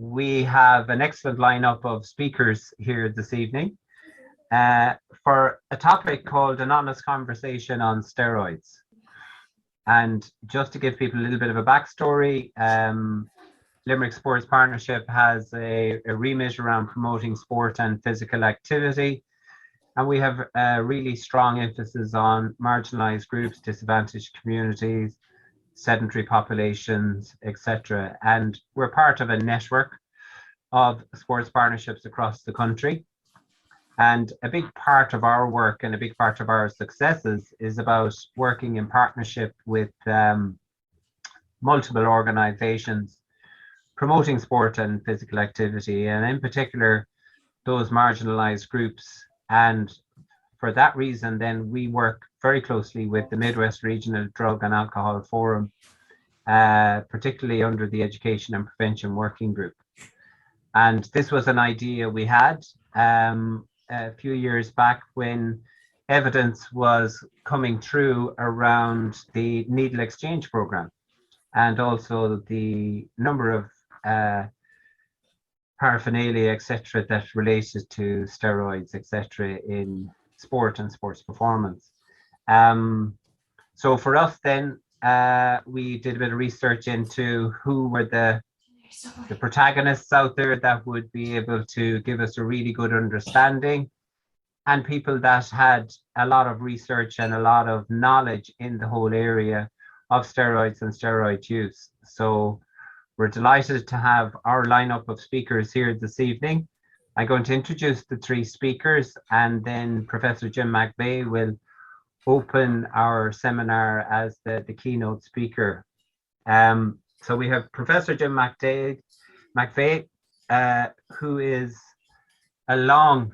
we have an excellent lineup of speakers here this evening for a topic called An Honest Conversation on Steroids. And just to give people a little bit of a backstory, Limerick Sports Partnership has a remit around promoting sport and physical activity. And we have a really strong emphasis on marginalized groups, disadvantaged communities, sedentary populations, etc. And we're part of a network of sports partnerships across the country. And a big part of our work and a big part of our successes is about working in partnership with multiple organizations promoting sport and physical activity, and in particular, those marginalized groups. And for that reason, then we work very closely with the Midwest Regional Drug and Alcohol Forum, particularly under the Education and Prevention Working Group. And this was an idea we had a few years back when evidence was coming through around the needle exchange program and also the number of paraphernalia, etc., that related to steroids, etc., in sport and sports performance. So for us then, we did a bit of research into who were the protagonists out there that would be able to give us a really good understanding, and people that had a lot of research and a lot of knowledge in the whole area of steroids and steroid use. So we're delighted to have our lineup of speakers here this evening. I'm going to introduce the three speakers, and then Professor Jim McVeigh will open our seminar as the keynote speaker. So we have Professor Jim McVeigh, who is a long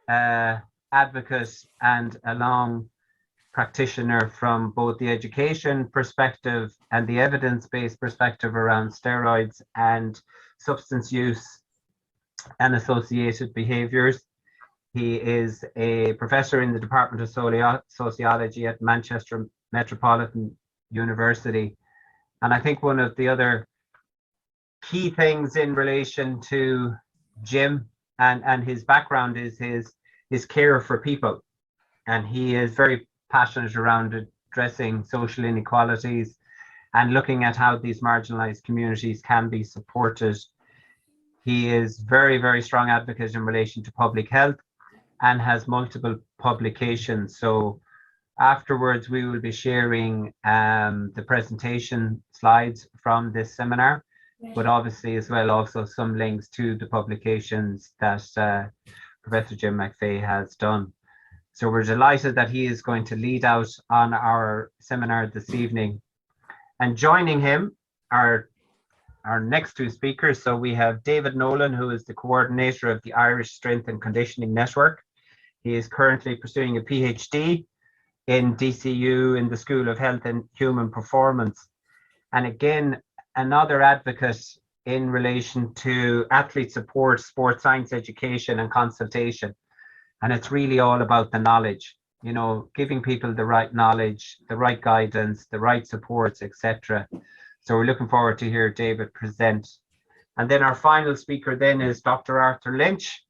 advocate and a long practitioner from both the education perspective and the evidence-based perspective around steroids and substance use and associated behaviors. He is a professor in the Department of Sociology at Manchester Metropolitan University. And I think one of the other key things in relation to Jim and his background is his care for people. And he is very passionate around addressing social inequalities and looking at how these marginalized communities can be supported. He is very, very strong advocate in relation to public health and has multiple publications. So afterwards, we will be sharing the presentation slides from this seminar, but obviously as well also some links to the publications that Professor Jim McVeigh has done. So we're delighted that he is going to lead out on our seminar this evening. And joining him are our next two speakers. So we have David Nolan, who is the coordinator of the Irish Strength and Conditioning Network. He is currently pursuing a PhD in DCU in the School of Health and Human Performance. And again, another advocate in relation to athlete support, sports science education and consultation. And it's really all about the knowledge, you know, giving people the right knowledge, the right guidance, the right supports, etc. So we're looking forward to hear David present. And then our final speaker then is Dr. Arthur Lynch,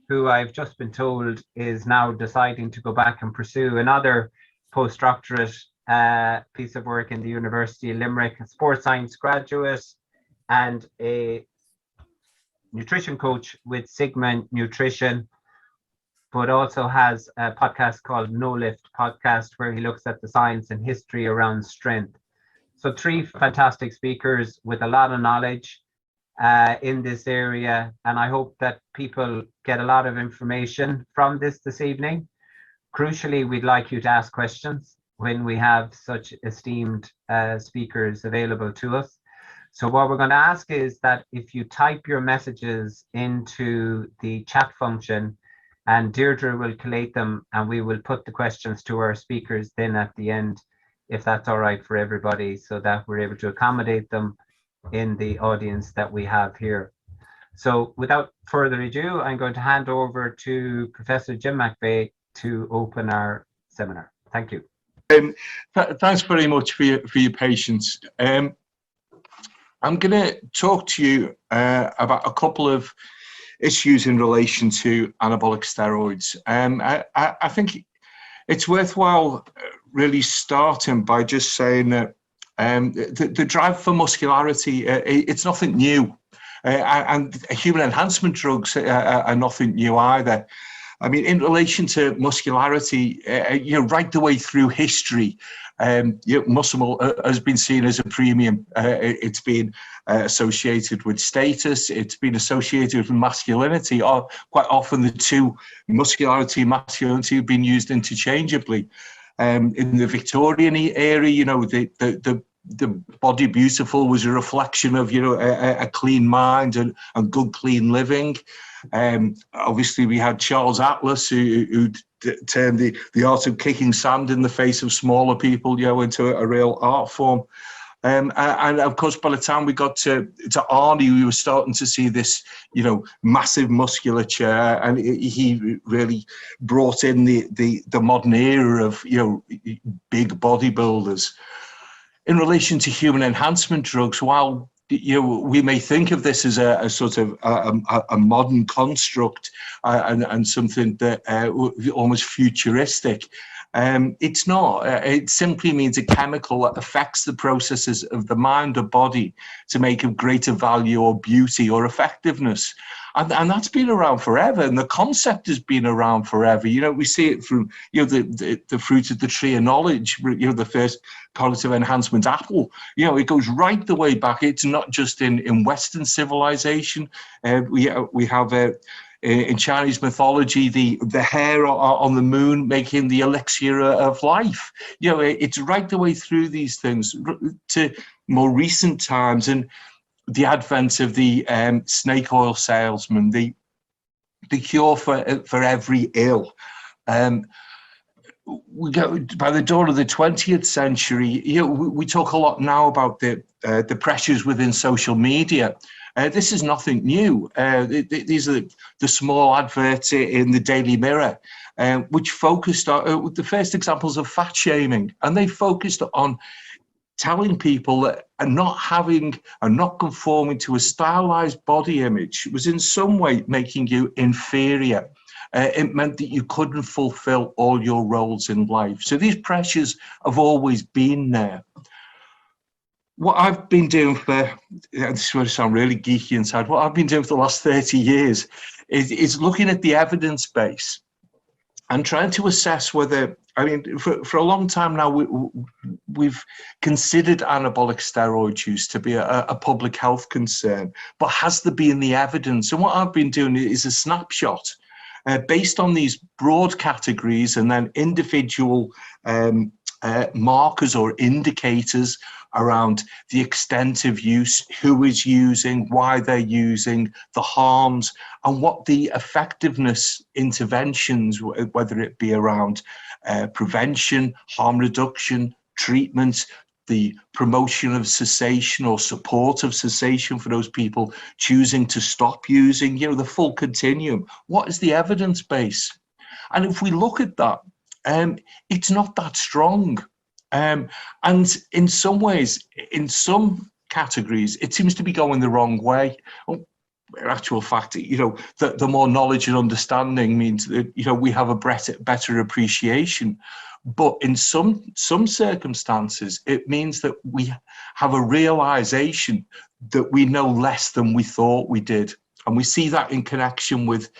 who I've just been told is now deciding to go back and pursue another postdoctorate piece of work in the University of Limerick, a sports science graduate and a nutrition coach with Sigma Nutrition, but also has a podcast called No Lift Podcast, where he looks at the science and history around strength. So three fantastic speakers with a lot of knowledge in this area, and I hope that people get a lot of information from this evening. Crucially, we'd like you to ask questions when we have such esteemed speakers available to us. So what we're going to ask is that if you type your messages into the chat function, and Deirdre will collate them, and we will put the questions to our speakers then at the end, if that's all right for everybody, so that we're able to accommodate them in the audience that we have here. So without further ado, I'm going to hand over to Professor Jim McVeigh to open our seminar. Thank you. Thanks very much for your patience. I'm going to talk to you about a couple of issues in relation to anabolic steroids. I think it's worthwhile really starting by just saying that the drive for muscularity, it's nothing new. And human enhancement drugs are nothing new either. I mean, in relation to muscularity, right the way through history, muscle has been seen as a premium. It's been associated with status. It's been associated with masculinity. Or quite often, the two, muscularity and masculinity, have been used interchangeably. In the Victorian era, the body beautiful was a reflection of a clean mind and good clean living. Obviously we had Charles Atlas who turned the art of kicking sand in the face of smaller people into a real art form. And of course, by the time we got to Arnie, we were starting to see this, massive musculature, and he really brought in the modern era of, big bodybuilders. In relation to human enhancement drugs, while we may think of this as a sort of a modern construct and something that almost futuristic, it's not. It simply means a chemical that affects the processes of the mind or body to make of greater value or beauty or effectiveness. And that's been around forever, and the concept has been around forever. We see it from the fruit of the tree of knowledge. The first cognitive enhancement apple. It goes right the way back. It's not just in Western civilization. We have in Chinese mythology the hair on the moon making the elixir of life. It's right the way through these things to more recent times, and the advent of the snake oil salesman, the cure for every ill. We go by the dawn of the 20th century. We talk a lot now about the pressures within social media. This is nothing new. These are the small adverts in the Daily Mirror, which focused on the first examples of fat shaming, and they focused on telling people that not conforming to a stylized body image was in some way making you inferior. It meant that you couldn't fulfill all your roles in life. So these pressures have always been there. What I've been doing this is going to sound really geeky inside, what I've been doing for the last 30 years is looking at the evidence base and trying to assess whether, for a long time now, we've considered anabolic steroid use to be a public health concern, but has there been the evidence? And what I've been doing is a snapshot based on these broad categories and then individual markers or indicators around the extent of use, who is using, why they're using, the harms, and what the effectiveness interventions, whether it be around prevention, harm reduction, treatment, the promotion of cessation or support of cessation for those people choosing to stop using, the full continuum. What is the evidence base? And if we look at that, it's not that strong. And in some ways, in some categories, it seems to be going the wrong way. In actual fact, the more knowledge and understanding means that, we have a better appreciation. But in some circumstances, it means that we have a realization that we know less than we thought we did. And we see that in connection with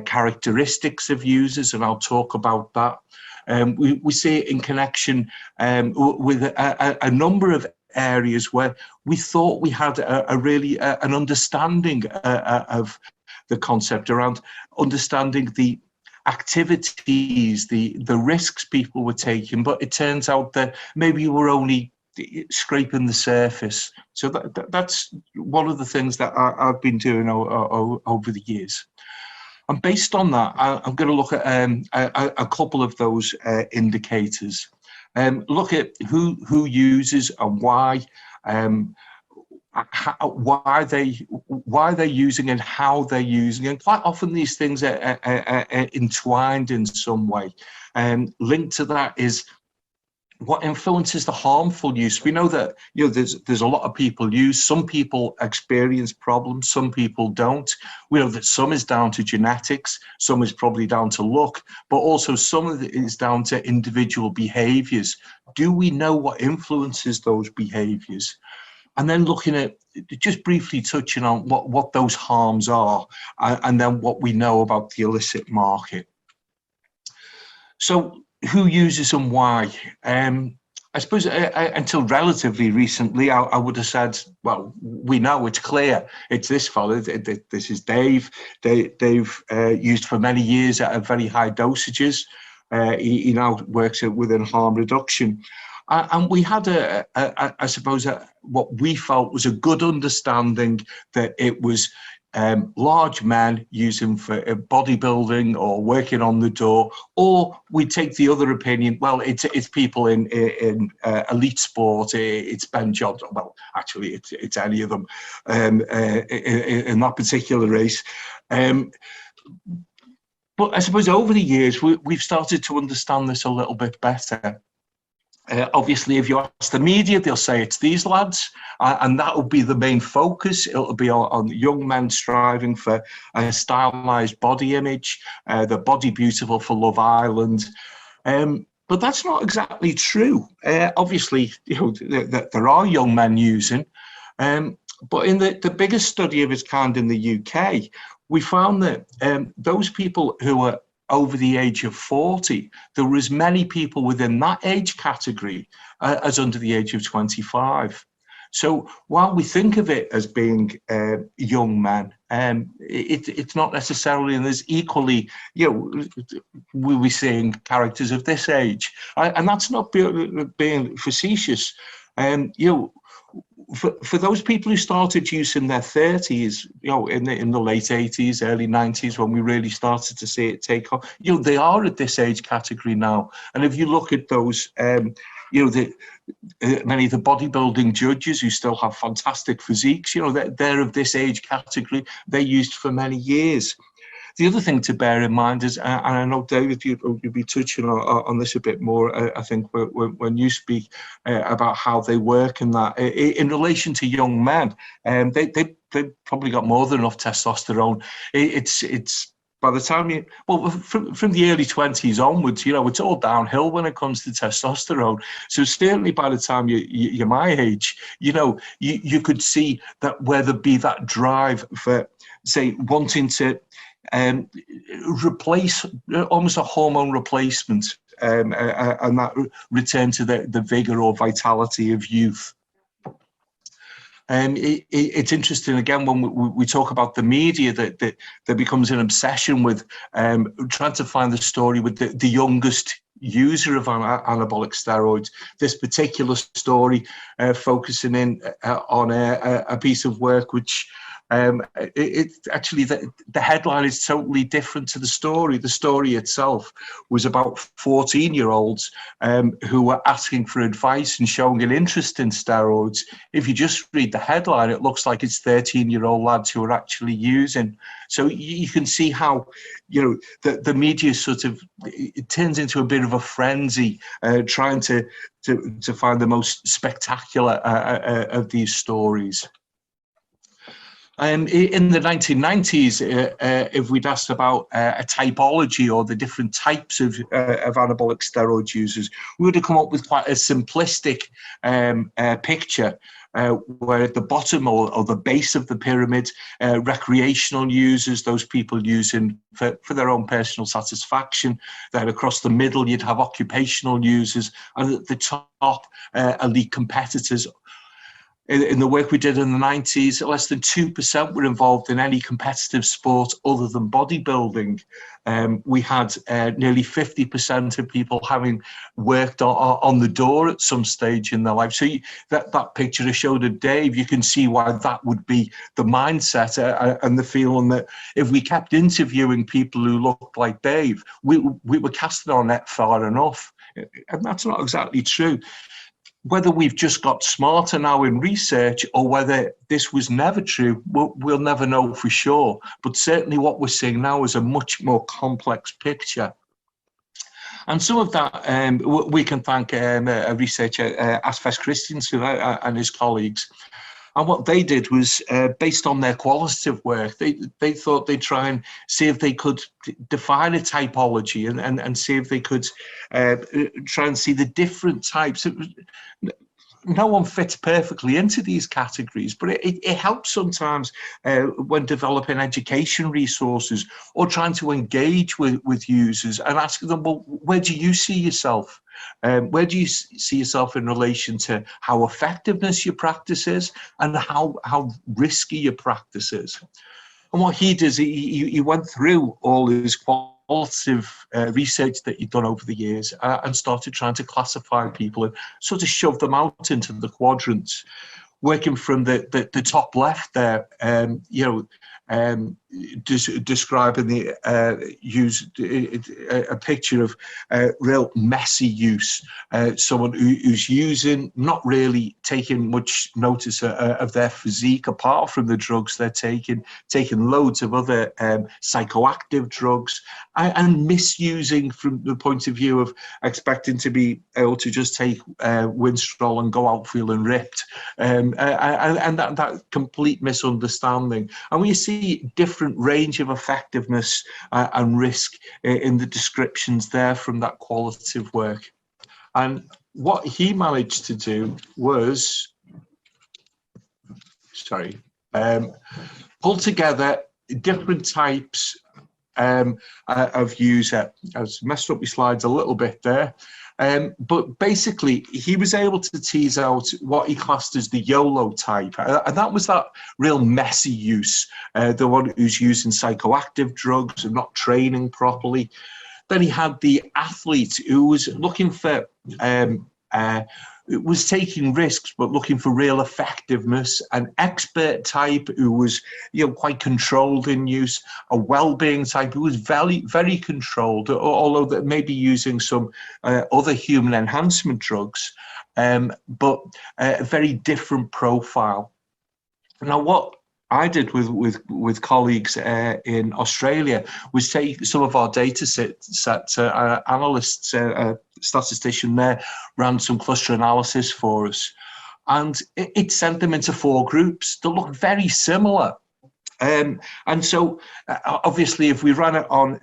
characteristics of users, and I'll talk about that. We see it in connection with a number of areas where we thought we had an understanding of the concept around understanding the activities, the risks people were taking, but it turns out that maybe we're only scraping the surface. So that's one of the things that I've been doing over the years. And based on that, I'm going to look at a couple of those indicators. Look at who uses and why, why they're using and how they're using. And quite often these things are entwined in some way. Linked to that is what influences the harmful use? We know that, you know, there's a lot of people use. Some people experience problems, some people don't. We know that some is down to genetics, some is probably down to luck, but also some of it is down to individual behaviors. Do we know what influences those behaviors? And then looking at, just briefly touching on what those harms are, and then what we know about the illicit market. So who uses and why? I suppose until relatively recently, I would have said, well, we know, it's clear. It's this fellow. This is Dave. Dave used for many years at very high dosages. He now works within harm reduction. And we had, I suppose, what we felt was a good understanding that it was large men using for bodybuilding or working on the door, or we take the other opinion, well, it's people in elite sport, it's Ben Johnson. Well, actually, it's any of them in that particular race. But I suppose over the years, we've started to understand this a little bit better. Obviously, if you ask the media, they'll say it's these lads, and that will be the main focus. It'll be on young men striving for a stylized body image, the body beautiful for Love Island. But that's not exactly true. Obviously, you know, there are young men using, but in the biggest study of its kind in the UK, we found that those people who are over the age of 40, there were as many people within that age category as under the age of 25. So while we think of it as being young men, it's not necessarily, and there's equally, you know, we're seeing characters of this age, and that's not being facetious. You know, for those people who started use in their 30s, you know, in the late 80s, early 90s, when we really started to see it take off, you know, they are at this age category now. And if you look at those, you know, many of the bodybuilding judges who still have fantastic physiques, you know, they're of this age category. They used for many years. The other thing to bear in mind is, and I know, David, you'll be touching on this a bit more, I think, when you speak about how they work and that. In relation to young men, they've probably got more than enough testosterone. It's by the time you, well, from the early 20s onwards, you know, it's all downhill when it comes to testosterone. So certainly by the time you're my age, you know, you could see that where there be that drive for, say, wanting to replace, almost a hormone replacement, and that return to the vigor or vitality of youth. It's interesting, again, when we talk about the media, that there becomes an obsession with trying to find the story with the youngest user of anabolic steroids. This particular story focusing in on a piece of work which it's actually, the headline is totally different to the story. The story itself was about 14-year-olds who were asking for advice and showing an interest in steroids. If you just read the headline, it looks like it's 13-year-old lads who are actually using. So you can see how, you know, the media sort of, it turns into a bit of a frenzy, trying to find the most spectacular of these stories. In the 1990s, if we'd asked about a typology or the different types of anabolic steroid users, we would have come up with quite a simplistic picture, where at the bottom or the base of the pyramid, recreational users, those people using for their own personal satisfaction. Then across the middle, you'd have occupational users, and at the top, elite competitors. In the work we did in the 90s, less than 2% were involved in any competitive sport other than bodybuilding. We had nearly 50% of people having worked on the door at some stage in their life. So that picture I showed of Dave, you can see why that would be the mindset and the feeling that if we kept interviewing people who looked like Dave, we were casting our net far enough. And that's not exactly true. Whether we've just got smarter now in research or whether this was never true, we'll never know for sure. But certainly what we're seeing now is a much more complex picture. And some of that we can thank a researcher, Asfes Christensen, and his colleagues. And what they did was, based on their qualitative work, they thought they'd try and see if they could define a typology and see if they could try and see the different types. No one fits perfectly into these categories, but it helps sometimes when developing education resources or trying to engage with users and asking them, well, where do you see yourself? Where do you see yourself in relation to how effectiveness your practice is and how risky your practice is? And what he does, he went through all his qualitative research that he'd done over the years and started trying to classify people and sort of shove them out into the quadrants, working from the top left there, describing the use a picture of real messy use, someone who's using, not really taking much notice of their physique apart from the drugs they're taking loads of other psychoactive drugs, and misusing from the point of view of expecting to be able to just take Winstrol and go out feeling ripped, and that complete misunderstanding. And we see different range of effectiveness and risk in the descriptions there from that qualitative work. And what he managed to do was, pull together different types of user. I've messed up my slides a little bit there. But basically, he was able to tease out what he classed as the YOLO type. And that was that real messy use, the one who's using psychoactive drugs and not training properly. Then he had the athlete who was looking for, was taking risks, but looking for real effectiveness. An expert type who was, quite controlled in use. A well-being type who was very, very controlled, although that may be using some other human enhancement drugs, but a very different profile. Now, what I did with colleagues in Australia was take some of our data sets, analysts, statistician there ran some cluster analysis for us, and it sent them into 4 groups that look very similar. And so obviously if we ran it on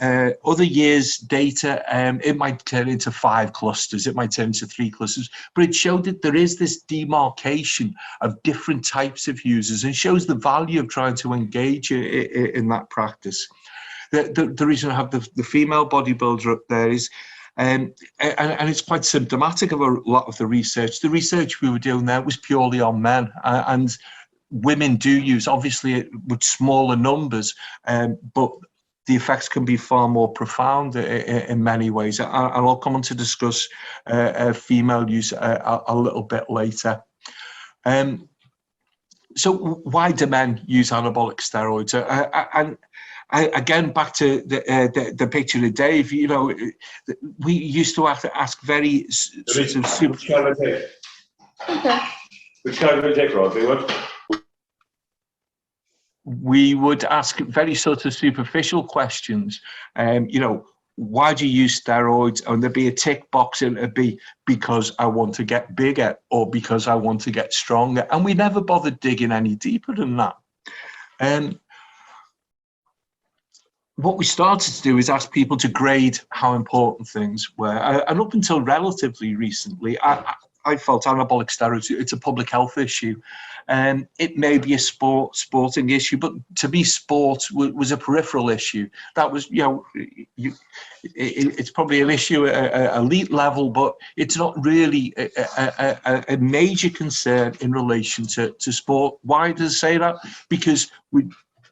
other years' data, it might turn into 5 clusters, it might turn into 3 clusters, but it showed that there is this demarcation of different types of users and shows the value of trying to engage in that practice. The reason I have the female bodybuilder up there is, and it's quite symptomatic of a lot of the research. The research we were doing there was purely on men, and women do use, obviously with smaller numbers, but the effects can be far more profound in many ways. And I'll come on to discuss female use a little bit later. So why do men use anabolic steroids? And again, back to the picture of Dave, we used to have to ask very sort of super. Which kind of take? Okay. Which kind of take, Rod? We would ask very sort of superficial questions. Why do you use steroids? And there'd be a tick box, and it'd be because I want to get bigger or because I want to get stronger. And we never bothered digging any deeper than that. What we started to do is ask people to grade how important things were. And up until relatively recently, I felt anabolic steroids, it's a public health issue. It may be a sporting issue, but to me, sport was a peripheral issue. That was, it's probably an issue at elite level, but it's not really a major concern in relation to sport. Why does it say that? Because we,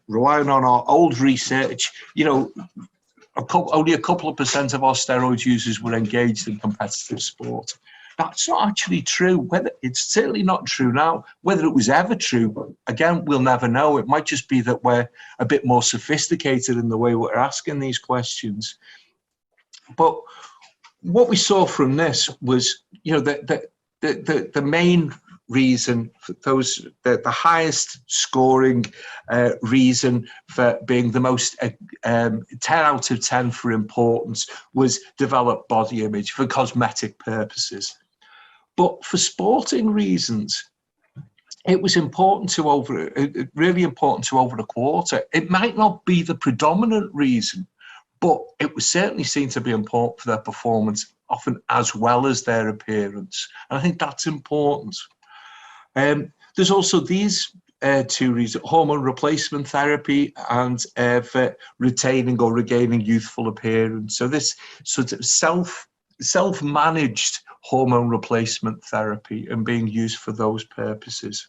relying on our old research, only a couple of % of our steroid users were engaged in competitive sport. That's not actually true. It's certainly not true now. Whether it was ever true, again, we'll never know. It might just be that we're a bit more sophisticated in the way we're asking these questions. But what we saw from this was, the main reason for those, the highest scoring reason for being the most 10 out of 10 for importance was developed body image for cosmetic purposes. But for sporting reasons, it was important to really important to over a quarter. It might not be the predominant reason, but it was certainly seen to be important for their performance, often as well as their appearance. And I think that's important. There's also these two reasons: hormone replacement therapy and for retaining or regaining youthful appearance. So this sort of self-managed hormone replacement therapy and being used for those purposes.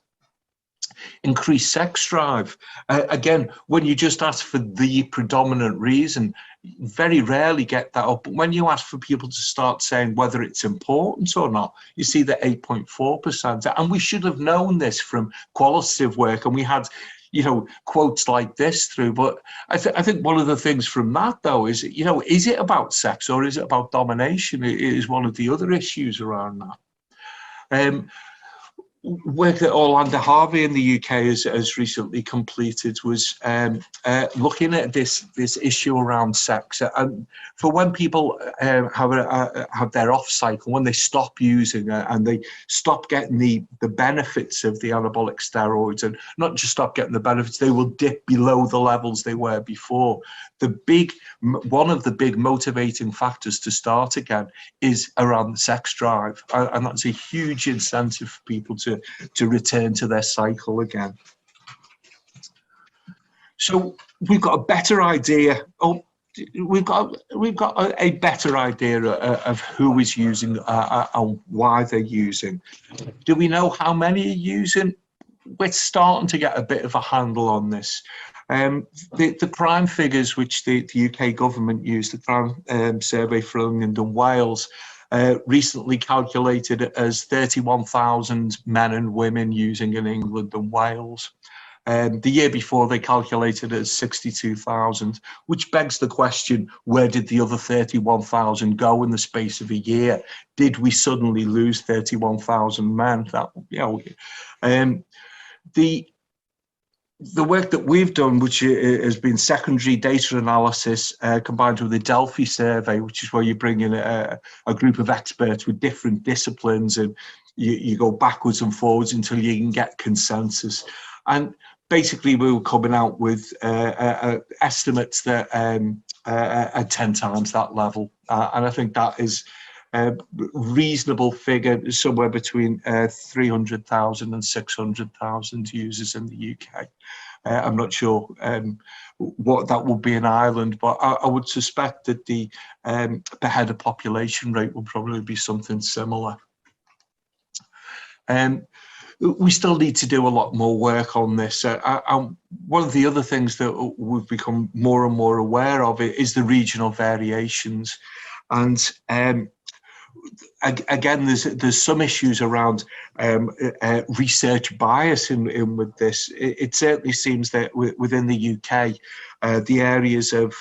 Increased sex drive. Again, when you just ask for the predominant reason, you very rarely get that up. But when you ask for people to start saying whether it's important or not, you see the 8.4%. And we should have known this from qualitative work. And we had, you know, quotes like this through. But I think one of the things from that, though, is, you know, is it about sex or is it about domination? It is one of the other issues around that. Work that Orlando Harvey in the UK has recently completed was looking at this issue around sex. And for when people have their off cycle, when they stop using it and they stop getting the benefits of the anabolic steroids, and not just stop getting the benefits, they will dip below the levels they were before. One of the big motivating factors to start again is around the sex drive, and that's a huge incentive for people to return to their cycle again. So we've got a better idea. We've got a better idea of who is using and why they're using. Do we know how many are using? We're starting to get a bit of a handle on this. The crime figures which the UK government used, the crime survey for England and Wales, recently calculated as 31,000 men and women using in England and Wales. The year before they calculated it as 62,000, which begs the question, where did the other 31,000 go in the space of a year? Did we suddenly lose 31,000 men? That, you know, the work that we've done, which has been secondary data analysis combined with the Delphi survey, which is where you bring in a group of experts with different disciplines and you go backwards and forwards until you can get consensus. And basically we were coming out with estimates that are 10 times that level. And I think that is a reasonable figure, somewhere between 300,000 and 600,000 users in the UK. I'm not sure what that will be in Ireland, but I would suspect that the per head of population rate will probably be something similar. We still need to do a lot more work on this. One of the other things that we've become more and more aware of is the regional variations. And again, there's some issues around research bias in with this. It certainly seems that within the UK, the areas of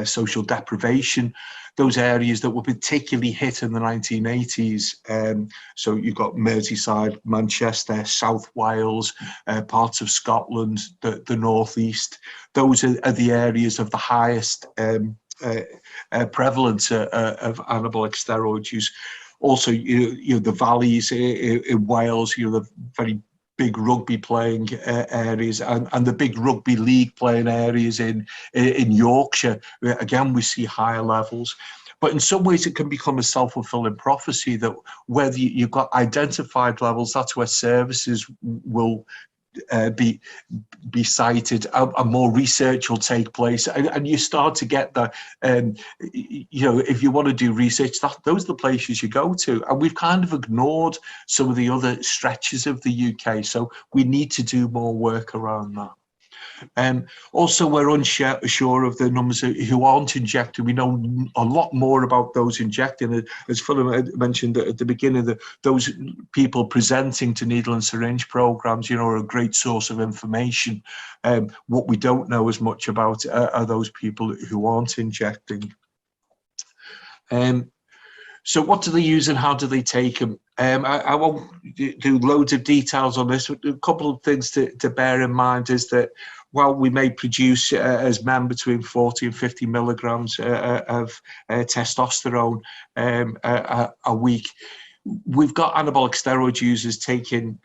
social deprivation, those areas that were particularly hit in the 1980s. So you've got Merseyside, Manchester, South Wales, parts of Scotland, the Northeast. Those are the areas of the highest prevalence of anabolic steroid use. Also, you know, the valleys in Wales, you know, the very big rugby playing areas and the big rugby league playing areas in Yorkshire. Again, we see higher levels. But in some ways, it can become a self-fulfilling prophecy that whether you've got identified levels, that's where services will be cited, and more research will take place, and you start to get the, you know, if you want to do research, those are the places you go to, and we've kind of ignored some of the other stretches of the UK, so we need to do more work around that. Also, we're unsure of the numbers who aren't injecting. We know a lot more about those injecting. As Phelim mentioned at the beginning, those people presenting to needle and syringe programs, you know, are a great source of information. What we don't know as much about are those people who aren't injecting. So what do they use and how do they take them? I won't do loads of details on this. A couple of things to bear in mind is that while we may produce as men between 40 and 50 milligrams of testosterone a week, we've got anabolic steroid users taking,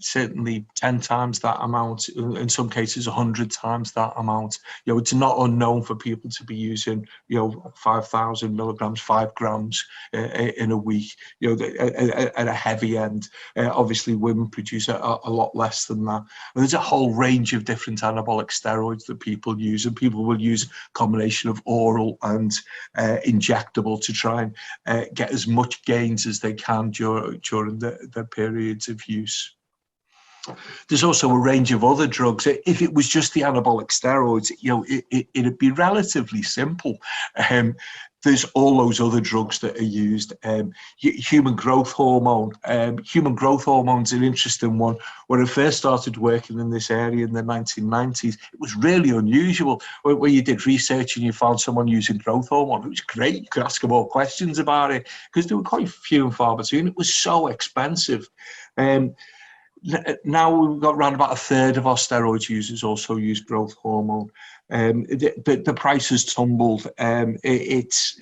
certainly 10 times that amount, in some cases 100 times that amount. It's not unknown for people to be using, 5,000 milligrams, 5 grams in a week, at a heavy end. Obviously, women produce a lot less than that. And there's a whole range of different anabolic steroids that people use, and people will use a combination of oral and injectable to try and get as much gains as they can during the periods of use. There's also a range of other drugs. If it was just the anabolic steroids, it'd be relatively simple. There's all those other drugs that are used. Human growth hormone. Human growth hormone's an interesting one. When I first started working in this area in the 1990s, it was really unusual. When you did research and you found someone using growth hormone, it was great. You could ask them more questions about it because they were quite few and far between. It was so expensive. Now we've got around about a third of our steroid users also use growth hormone. The price has tumbled. It's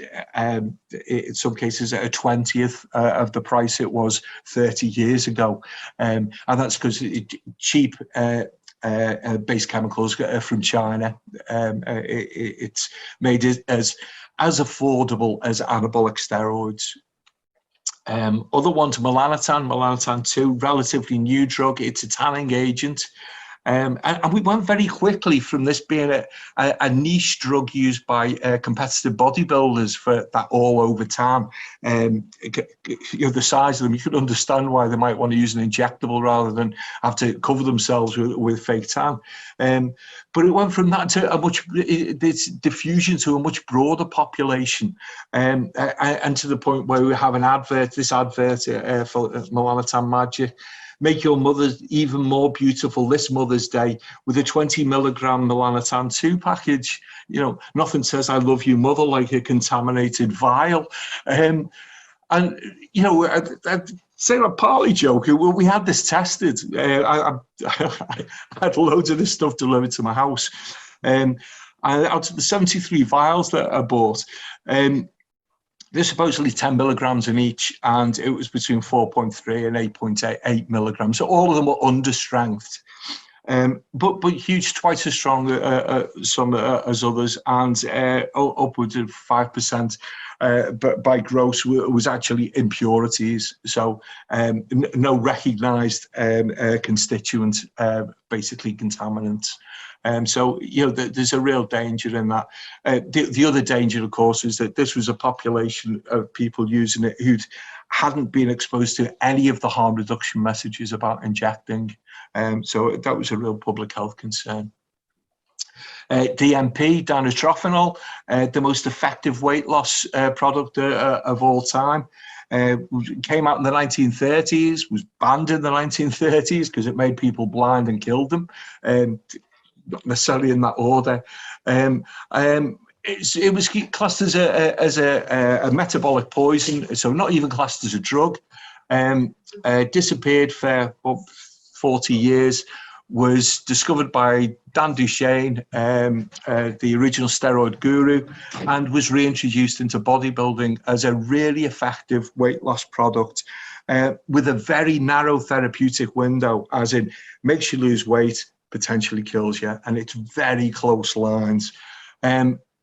in some cases at a 20th of the price it was 30 years ago, and that's because cheap base chemicals from China. It's made it as affordable as anabolic steroids. Other ones, melanotan 2, relatively new drug. It's a tanning agent. And we went very quickly from this being a niche drug used by competitive bodybuilders for that all over time. The size of them, you could understand why they might want to use an injectable rather than have to cover themselves with fake tan. But it went from that to this diffusion to a much broader population, and to the point where we have this advert for melanotan magic. Make your mother even more beautiful this Mother's Day with a 20 milligram melanotan 2 package. Nothing says I love you, mother, like a contaminated vial. I'd say a partly joke. We had this tested. I had loads of this stuff delivered to my house. Out of the 73 vials that I bought, there's supposedly 10 milligrams in each, and it was between 4.3 and 8.8 milligrams. So all of them were under strength, but huge, twice as strong some as others, and upwards of 5%. But by gross was actually impurities, so no recognised constituent, basically contaminants. So there's a real danger in that. The other danger, of course, is that this was a population of people using it who hadn't been exposed to any of the harm reduction messages about injecting. So that was a real public health concern. Dmp Dynatronal, the most effective weight loss product of all time. Came out in the 1930s, was banned in the 1930s because it made people blind and killed them. Not necessarily in that order. It was classed as a metabolic poison, so not even classed as a drug. Disappeared for 40 years. Was discovered by Dan Duchaine, the original steroid guru, and was reintroduced into bodybuilding as a really effective weight loss product with a very narrow therapeutic window, as in makes you lose weight, potentially kills you, and it's very close lines.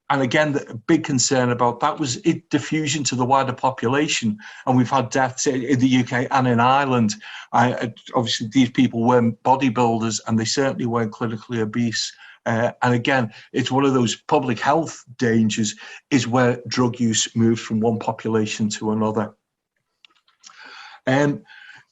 And again, the big concern about that was it diffusion to the wider population. And we've had deaths in the UK and in Ireland. Obviously, these people weren't bodybuilders and they certainly weren't clinically obese. And again, it's one of those public health dangers is where drug use moves from one population to another.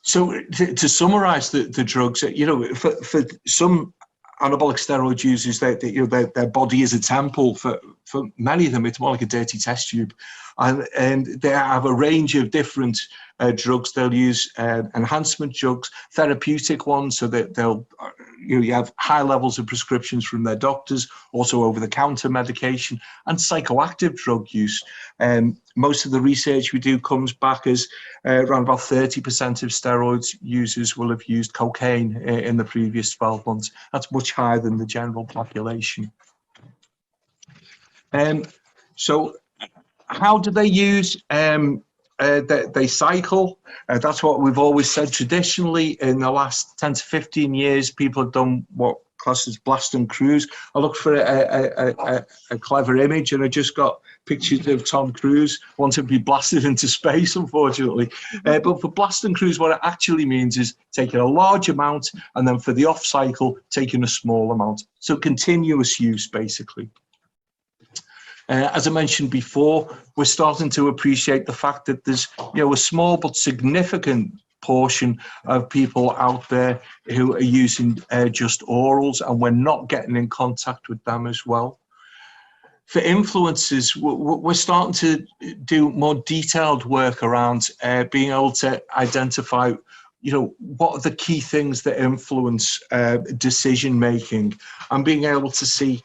So to summarize the drugs, for some anabolic steroid users, their body is a temple. For for many of them, it's more like a dirty test tube. And they have a range of different drugs. They'll use enhancement drugs, therapeutic ones, so that you have high levels of prescriptions from their doctors, also over-the-counter medication, and psychoactive drug use. Most of the research we do comes back as around about 30% of steroids users will have used cocaine in the previous 12 months. That's much higher than the general population. So how do they use? They cycle. That's what we've always said. Traditionally, in the last 10 to 15 years, people have done what classes blast and cruise. I looked for a clever image, and I just got pictures of Tom Cruise wanting to be blasted into space, unfortunately. But for blast and cruise, what it actually means is taking a large amount, and then for the off cycle, taking a small amount. So continuous use, basically. As I mentioned before, we're starting to appreciate the fact that there's, a small but significant portion of people out there who are using just orals, and we're not getting in contact with them as well. For influencers, we're starting to do more detailed work around being able to identify, what are the key things that influence decision making, and being able to see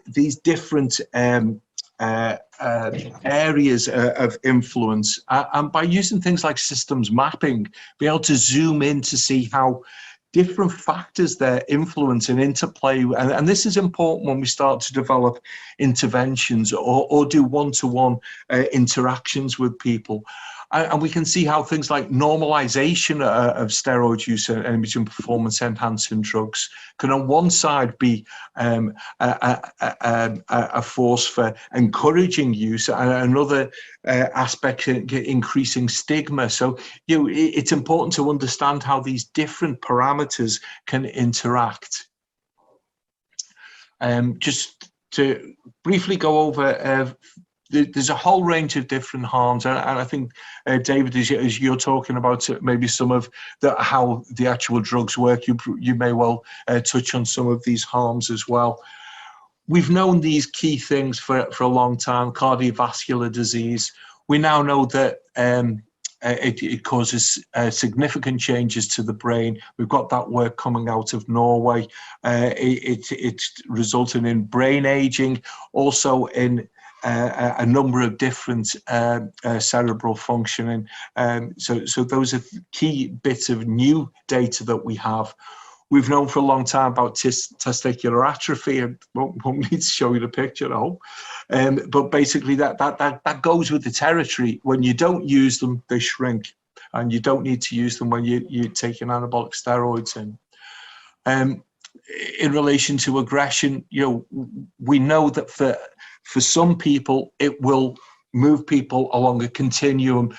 these different areas of influence, and by using things like systems mapping, be able to zoom in to see how different factors there influence and interplay. And this is important when we start to develop interventions or do one-to-one interactions with people. And we can see how things like normalization of steroid use and between performance-enhancing drugs can, on one side, be a force for encouraging use, and another aspect increasing stigma. So, it's important to understand how these different parameters can interact. Just to briefly go over. There's a whole range of different harms, and I think, David, as you're talking about maybe some of how the actual drugs work, you may well touch on some of these harms as well. We've known these key things for a long time: cardiovascular disease. We now know that it causes significant changes to the brain. We've got that work coming out of Norway. It's resulting in brain aging, also in a number of different cerebral functioning. So those are key bits of new data that we have. We've known for a long time about testicular atrophy, and won't need to show you the picture, I hope. But basically that goes with the territory. When you don't use them, they shrink, and you don't need to use them when you're taking anabolic steroids in. In relation to aggression, we know that for some people, it will move people along a continuum.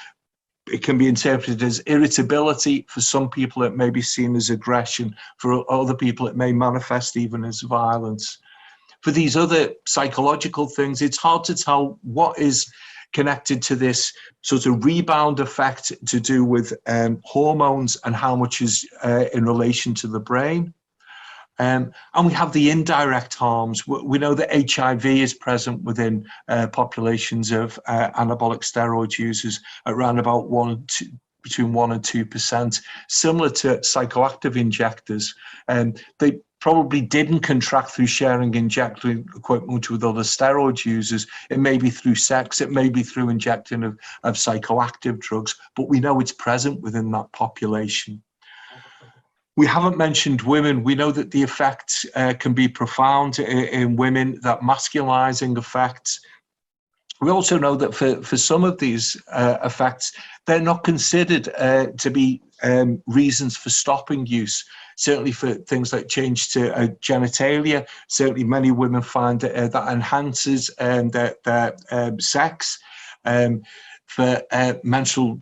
It can be interpreted as irritability. For some people, it may be seen as aggression. For other people, it may manifest even as violence. For these other psychological things, it's hard to tell what is connected to this sort of rebound effect to do with hormones, and how much is in relation to the brain. And we have the indirect harms. We know that HIV is present within populations of anabolic steroid users at around about between 1 and 2%, similar to psychoactive injectors. They probably didn't contract through sharing injecting equipment with other steroid users. It may be through sex, it may be through injecting of psychoactive drugs, but we know it's present within that population. We haven't mentioned women. We know that the effects can be profound in women, that masculizing effects. We also know that for some of these effects, they're not considered to be reasons for stopping use. Certainly for things like change to genitalia, certainly many women find that enhances their sex. For menstrual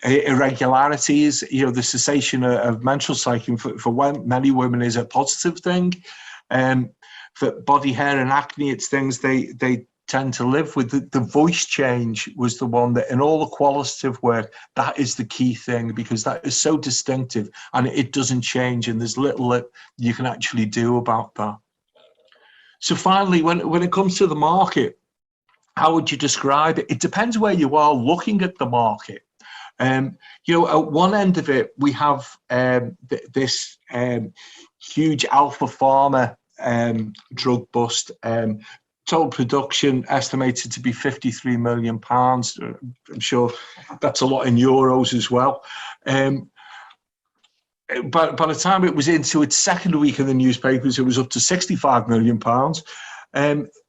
irregularities, the cessation of menstrual cycling for many women is a positive thing. For body hair and acne, it's things they tend to live with. The voice change was the one that, in all the qualitative work, that is the key thing, because that is so distinctive and it doesn't change, and there's little that you can actually do about that. So finally, when it comes to the market, how would you describe it? It depends where you are looking at the market. You know, at one end of it, we have this huge alpha pharma drug bust. Total production estimated to be £53 million. I'm sure that's a lot in euros as well. But by the time it was into its second week in the newspapers, it was up to £65 million.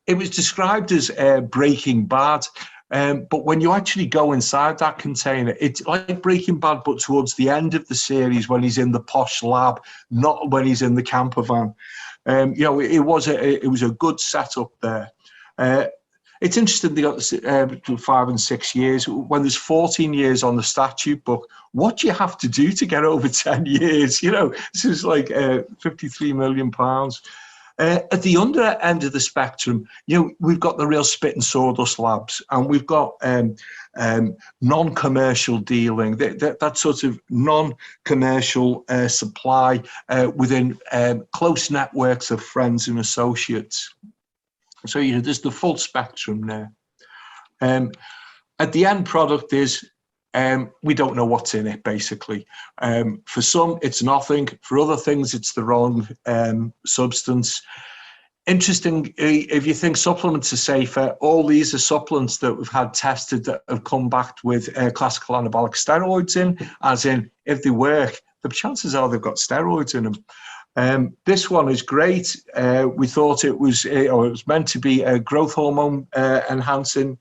It was described as Breaking Bad. But when you actually go inside that container, it's like Breaking Bad, but towards the end of the series when he's in the posh lab, not when he's in the camper van. You know, it was a good setup there. It's interesting they got 5 and 6 years. When there's 14 years on the statute book, what do you have to do to get over 10 years? You know, this is like £53 million. At the under end of the spectrum, you know, we've got the real spit and sawdust labs, and we've got non-commercial dealing, that sort of non-commercial supply within close networks of friends and associates. So, you know, there's the full spectrum there. At the end product is, we don't know what's in it, basically. For some, it's nothing. For other things, it's the wrong substance. Interesting, if you think supplements are safer, all these are supplements that we've had tested that have come back with classical anabolic steroids in, as in, if they work, the chances are they've got steroids in them. This one is great. We thought it was meant to be a growth hormone enhancing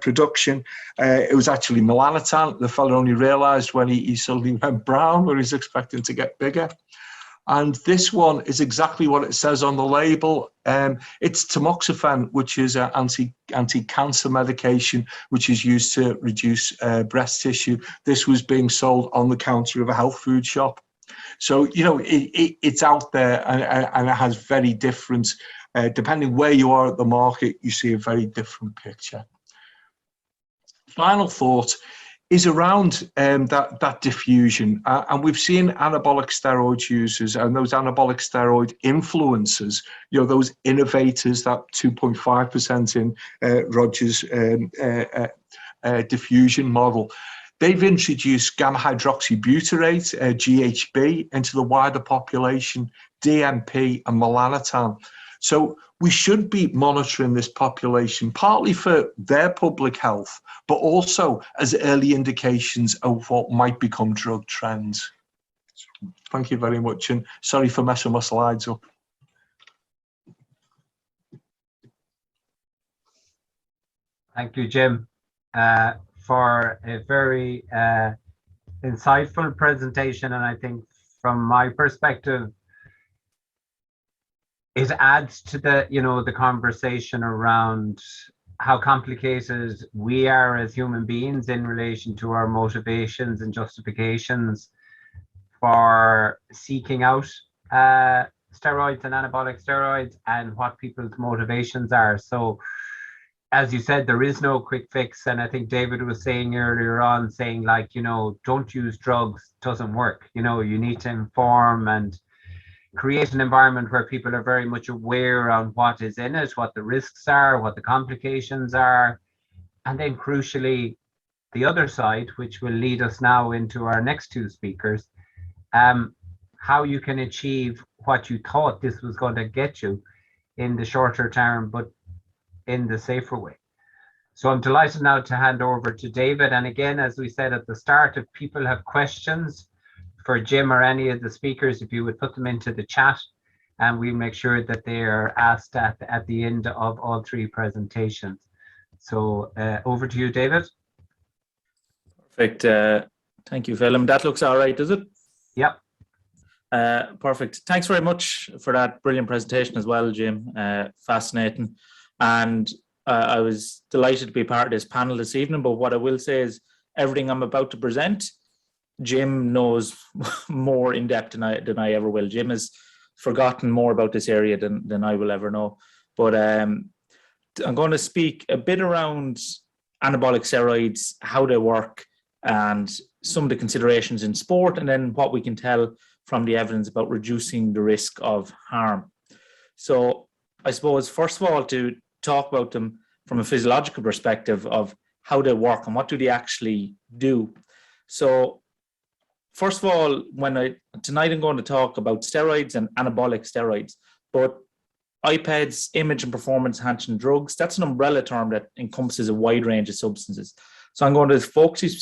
production. It was actually melanotan. The fellow only realized when he suddenly went brown, when he's expecting to get bigger. And this one is exactly what it says on the label. It's tamoxifen, which is an anti-cancer medication, which is used to reduce breast tissue. This was being sold on the counter of a health food shop. So, you know, it's out there, and it has very different, depending where you are at the market, you see a very different picture. Final thought is around that diffusion. And we've seen anabolic steroid users and those anabolic steroid influencers, you know, those innovators, that 2.5% in Rogers' diffusion model. They've introduced gamma hydroxybutyrate, GHB, into the wider population, DMP and melanotan. So we should be monitoring this population, partly for their public health, but also as early indications of what might become drug trends. Thank you very much, and sorry for messing my slides up. Thank you, Jim, for a very insightful presentation. And I think from my perspective, it adds to the, you know, the conversation around how complicated we are as human beings in relation to our motivations and justifications for seeking out steroids and anabolic steroids, and what people's motivations are. So, as you said, there is no quick fix. And I think David was saying earlier on, saying like, you know, don't use drugs, doesn't work. You know, you need to inform and create an environment where people are very much aware on what is in it, what the risks are, what the complications are. And then crucially, the other side, which will lead us now into our next two speakers, how you can achieve what you thought this was going to get you in the shorter term, but in the safer way. So I'm delighted now to hand over to David. And again, as we said at the start, if people have questions for Jim or any of the speakers, if you would put them into the chat, and we'll make sure that they are asked at the end of all three presentations. So over to you, David. Perfect. Thank you, Phelim. That looks all right, does it? Yep. Perfect. Thanks very much for that brilliant presentation as well, Jim. Fascinating. And I was delighted to be part of this panel this evening, but what I will say is everything I'm about to present, Jim knows more in depth than I ever will. Jim has forgotten more about this area than I will ever know. But I'm going to speak a bit around anabolic steroids, how they work, and some of the considerations in sport, and then what we can tell from the evidence about reducing the risk of harm. So I suppose, first of all, to talk about them from a physiological perspective of how they work and what do they actually do. So first of all, tonight I'm going to talk about steroids and anabolic steroids, but IPEDs, image and performance enhancing drugs, that's an umbrella term that encompasses a wide range of substances. So I'm going to focus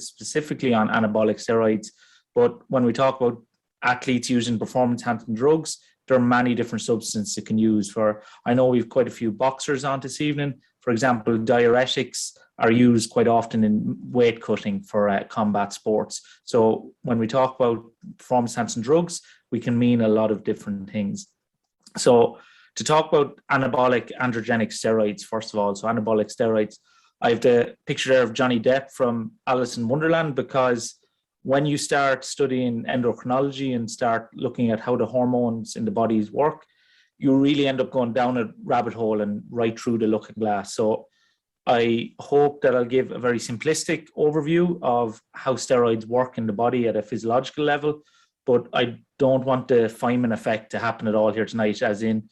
specifically on anabolic steroids, but when we talk about athletes using performance enhancing drugs, there are many different substances you can use for. I know we've quite a few boxers on this evening. For example, diuretics are used quite often in weight cutting for combat sports. So when we talk about performance enhancing drugs, we can mean a lot of different things. So to talk about anabolic androgenic steroids, first of all, so anabolic steroids, I have the picture there of Johnny Depp from Alice in Wonderland, because when you start studying endocrinology and start looking at how the hormones in the bodies work, you really end up going down a rabbit hole and right through the looking glass. So I hope that I'll give a very simplistic overview of how steroids work in the body at a physiological level, but I don't want the Feynman effect to happen at all here tonight, as in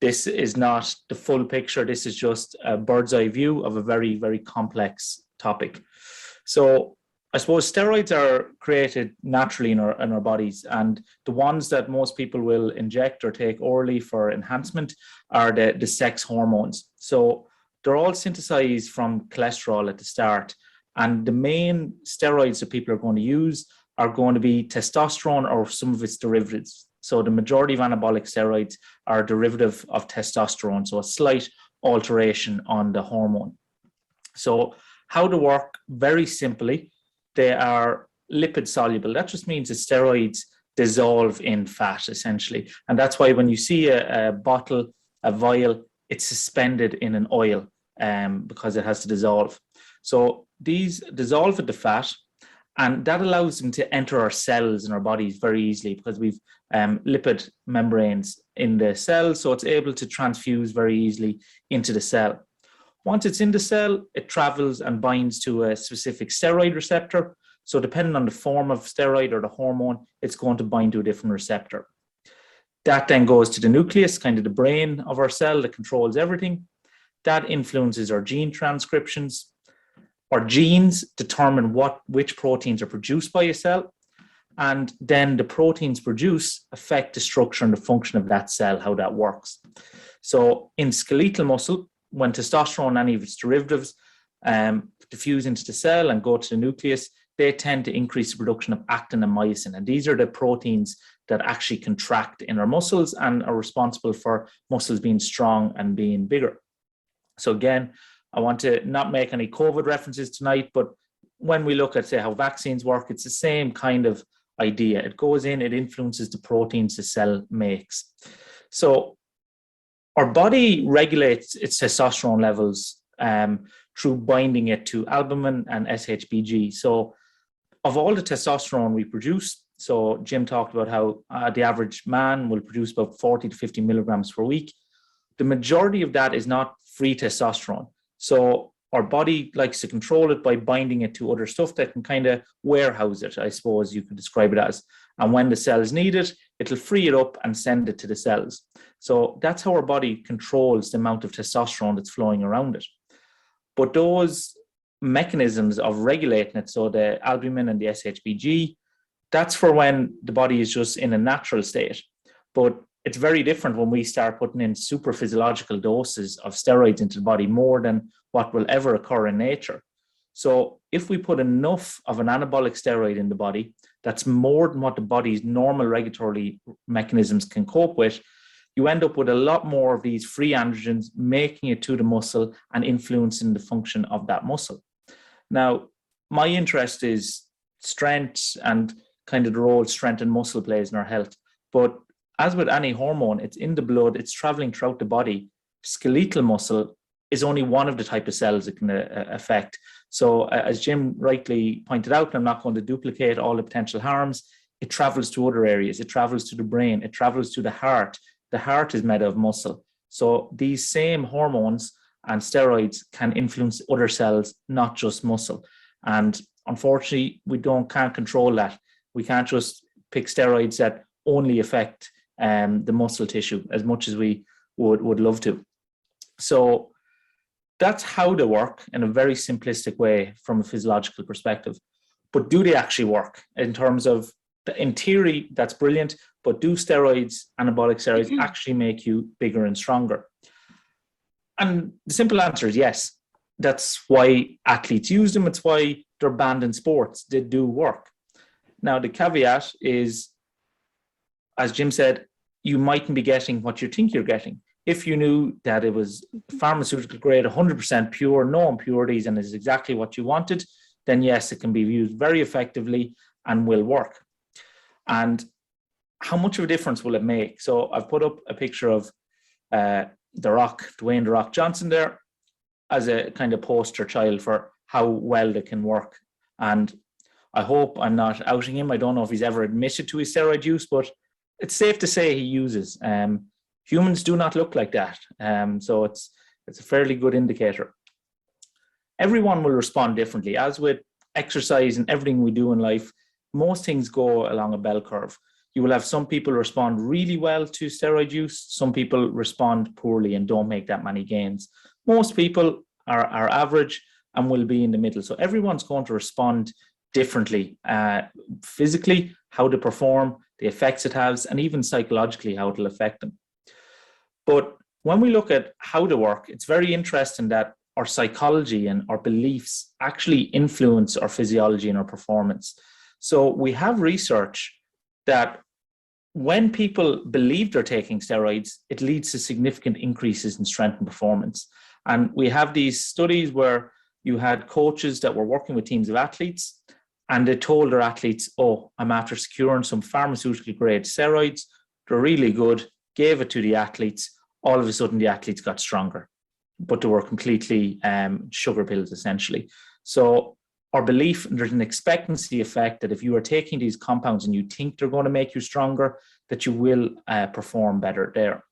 this is not the full picture. This is just a bird's eye view of a very, very complex topic. So I suppose steroids are created naturally in our bodies, and the ones that most people will inject or take orally for enhancement are the sex hormones. So they're all synthesized from cholesterol at the start, and the main steroids that people are going to use are going to be testosterone or some of its derivatives. So the majority of anabolic steroids are a derivative of testosterone, so a slight alteration on the hormone. So how they work, very simply, they are lipid soluble. That just means that steroids dissolve in fat, essentially. And that's why when you see a bottle, a vial, it's suspended in an oil because it has to dissolve. So these dissolve in the fat, and that allows them to enter our cells in our bodies very easily, because we've lipid membranes in the cell, so it's able to transfuse very easily into the cell. Once it's in the cell, it travels and binds to a specific steroid receptor. So depending on the form of steroid or the hormone, it's going to bind to a different receptor. That then goes to the nucleus, kind of the brain of our cell that controls everything. That influences our gene transcriptions. Our genes determine which proteins are produced by a cell, and then the proteins produced affect the structure and the function of that cell, how that works. So in skeletal muscle, when testosterone and any of its derivatives diffuse into the cell and go to the nucleus, they tend to increase the production of actin and myosin. And these are the proteins that actually contract in our muscles and are responsible for muscles being strong and being bigger. So again, I want to not make any COVID references tonight, but when we look at, say, how vaccines work, it's the same kind of idea. It goes in, it influences the proteins the cell makes. So our body regulates its testosterone levels through binding it to albumin and SHBG. So of all the testosterone we produce, so Jim talked about how the average man will produce about 40 to 50 milligrams per week. The majority of that is not free testosterone. So our body likes to control it by binding it to other stuff that can kind of warehouse it, I suppose you could describe it as. And when the cells need it, it'll free it up and send it to the cells. So that's how our body controls the amount of testosterone that's flowing around it. But those mechanisms of regulating it, so the albumin and the SHBG, that's for when the body is just in a natural state. But it's very different when we start putting in super physiological doses of steroids into the body, more than what will ever occur in nature. So if we put enough of an anabolic steroid in the body, that's more than what the body's normal regulatory mechanisms can cope with, you end up with a lot more of these free androgens making it to the muscle and influencing the function of that muscle. Now, my interest is strength and kind of the role strength and muscle plays in our health. But as with any hormone, it's in the blood, it's traveling throughout the body. Skeletal muscle is only one of the type of cells it can affect. So as Jim rightly pointed out, and I'm not going to duplicate all the potential harms, it travels to other areas. It travels to the brain. It travels to the heart. The heart is made of muscle. So these same hormones and steroids can influence other cells, not just muscle. And unfortunately, we can't control that. We can't just pick steroids that only affect the muscle tissue as much as we would love to. So that's how they work in a very simplistic way from a physiological perspective. But do they actually work in terms of, in theory, that's brilliant, but do steroids, anabolic steroids, actually make you bigger and stronger? And the simple answer is yes. That's why athletes use them. It's why they're banned in sports. They do work. Now, the caveat is, as Jim said, you mightn't be getting what you think you're getting. If you knew that it was pharmaceutical grade, 100% pure, no impurities, and is exactly what you wanted, then yes, it can be used very effectively and will work. And how much of a difference will it make? So I've put up a picture of Dwayne "The Rock" Johnson there as a kind of poster child for how well they can work. And I hope I'm not outing him. I don't know if he's ever admitted to his steroid use, but it's safe to say he uses. Humans do not look like that. So it's a fairly good indicator. Everyone will respond differently. As with exercise and everything we do in life, most things go along a bell curve. You will have some people respond really well to steroid use. Some people respond poorly and don't make that many gains. Most people are average and will be in the middle. So everyone's going to respond differently, physically, how they perform, the effects it has, and even psychologically, how it'll affect them. But when we look at how they work, it's very interesting that our psychology and our beliefs actually influence our physiology and our performance. So we have research that when people believe they're taking steroids, it leads to significant increases in strength and performance. And we have these studies where you had coaches that were working with teams of athletes, and they told their athletes, oh, I'm after securing some pharmaceutical grade steroids. They're really good. Gave it to the athletes. All of a sudden, the athletes got stronger, but they were completely sugar pills, essentially. So our belief, there's an expectancy effect that if you are taking these compounds and you think they're going to make you stronger, that you will perform better there.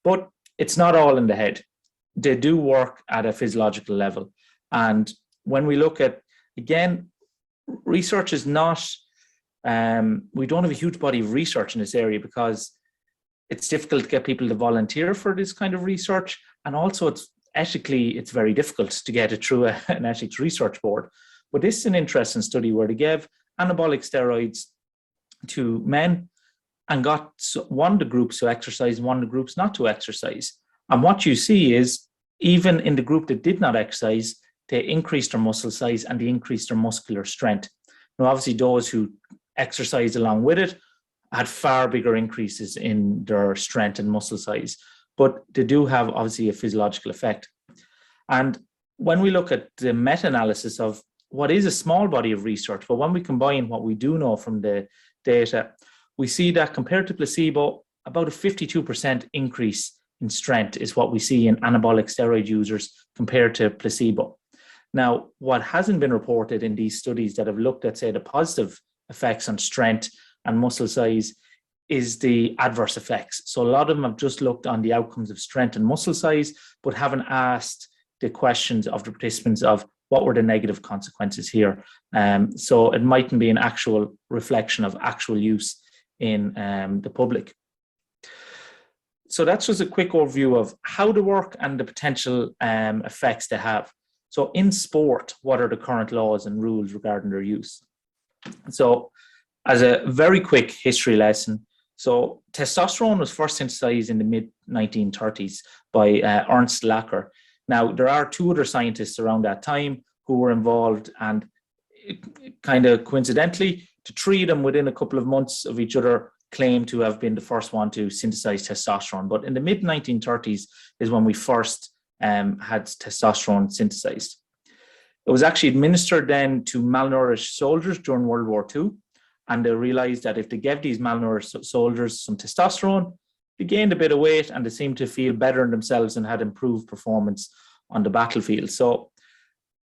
But it's not all in the head. They do work at a physiological level. And when we look at, again, research is not, we don't have a huge body of research in this area because it's difficult to get people to volunteer for this kind of research. And also it's very difficult to get it through an ethics research board. But this is an interesting study where they gave anabolic steroids to men and got one of the groups to exercise and one of the groups not to exercise. And what you see is even in the group that did not exercise, they increased their muscle size and they increased their muscular strength. Now, obviously, those who exercised along with it had far bigger increases in their strength and muscle size, but they do have obviously a physiological effect. And when we look at the meta-analysis of what is a small body of research, but when we combine what we do know from the data, we see that compared to placebo, about a 52% increase in strength is what we see in anabolic steroid users compared to placebo. Now, what hasn't been reported in these studies that have looked at, say, the positive effects on strength and muscle size is the adverse effects. So a lot of them have just looked on the outcomes of strength and muscle size, but haven't asked the questions of the participants of what were the negative consequences here. So it mightn't be an actual reflection of actual use in the public. So that's just a quick overview of how they work and the potential effects they have. So in sport, what are the current laws and rules regarding their use? So as a very quick history lesson, so testosterone was first synthesized in the mid-1930s by Ernst Lacker. Now, there are two other scientists around that time who were involved, and kind of coincidentally, the three of them within a couple of months of each other claim to have been the first one to synthesize testosterone. But in the mid-1930s is when we first had testosterone synthesized. It was actually administered then to malnourished soldiers during World War II. And they realized that if they gave these malnourished soldiers some testosterone, they gained a bit of weight and they seemed to feel better in themselves and had improved performance on the battlefield. So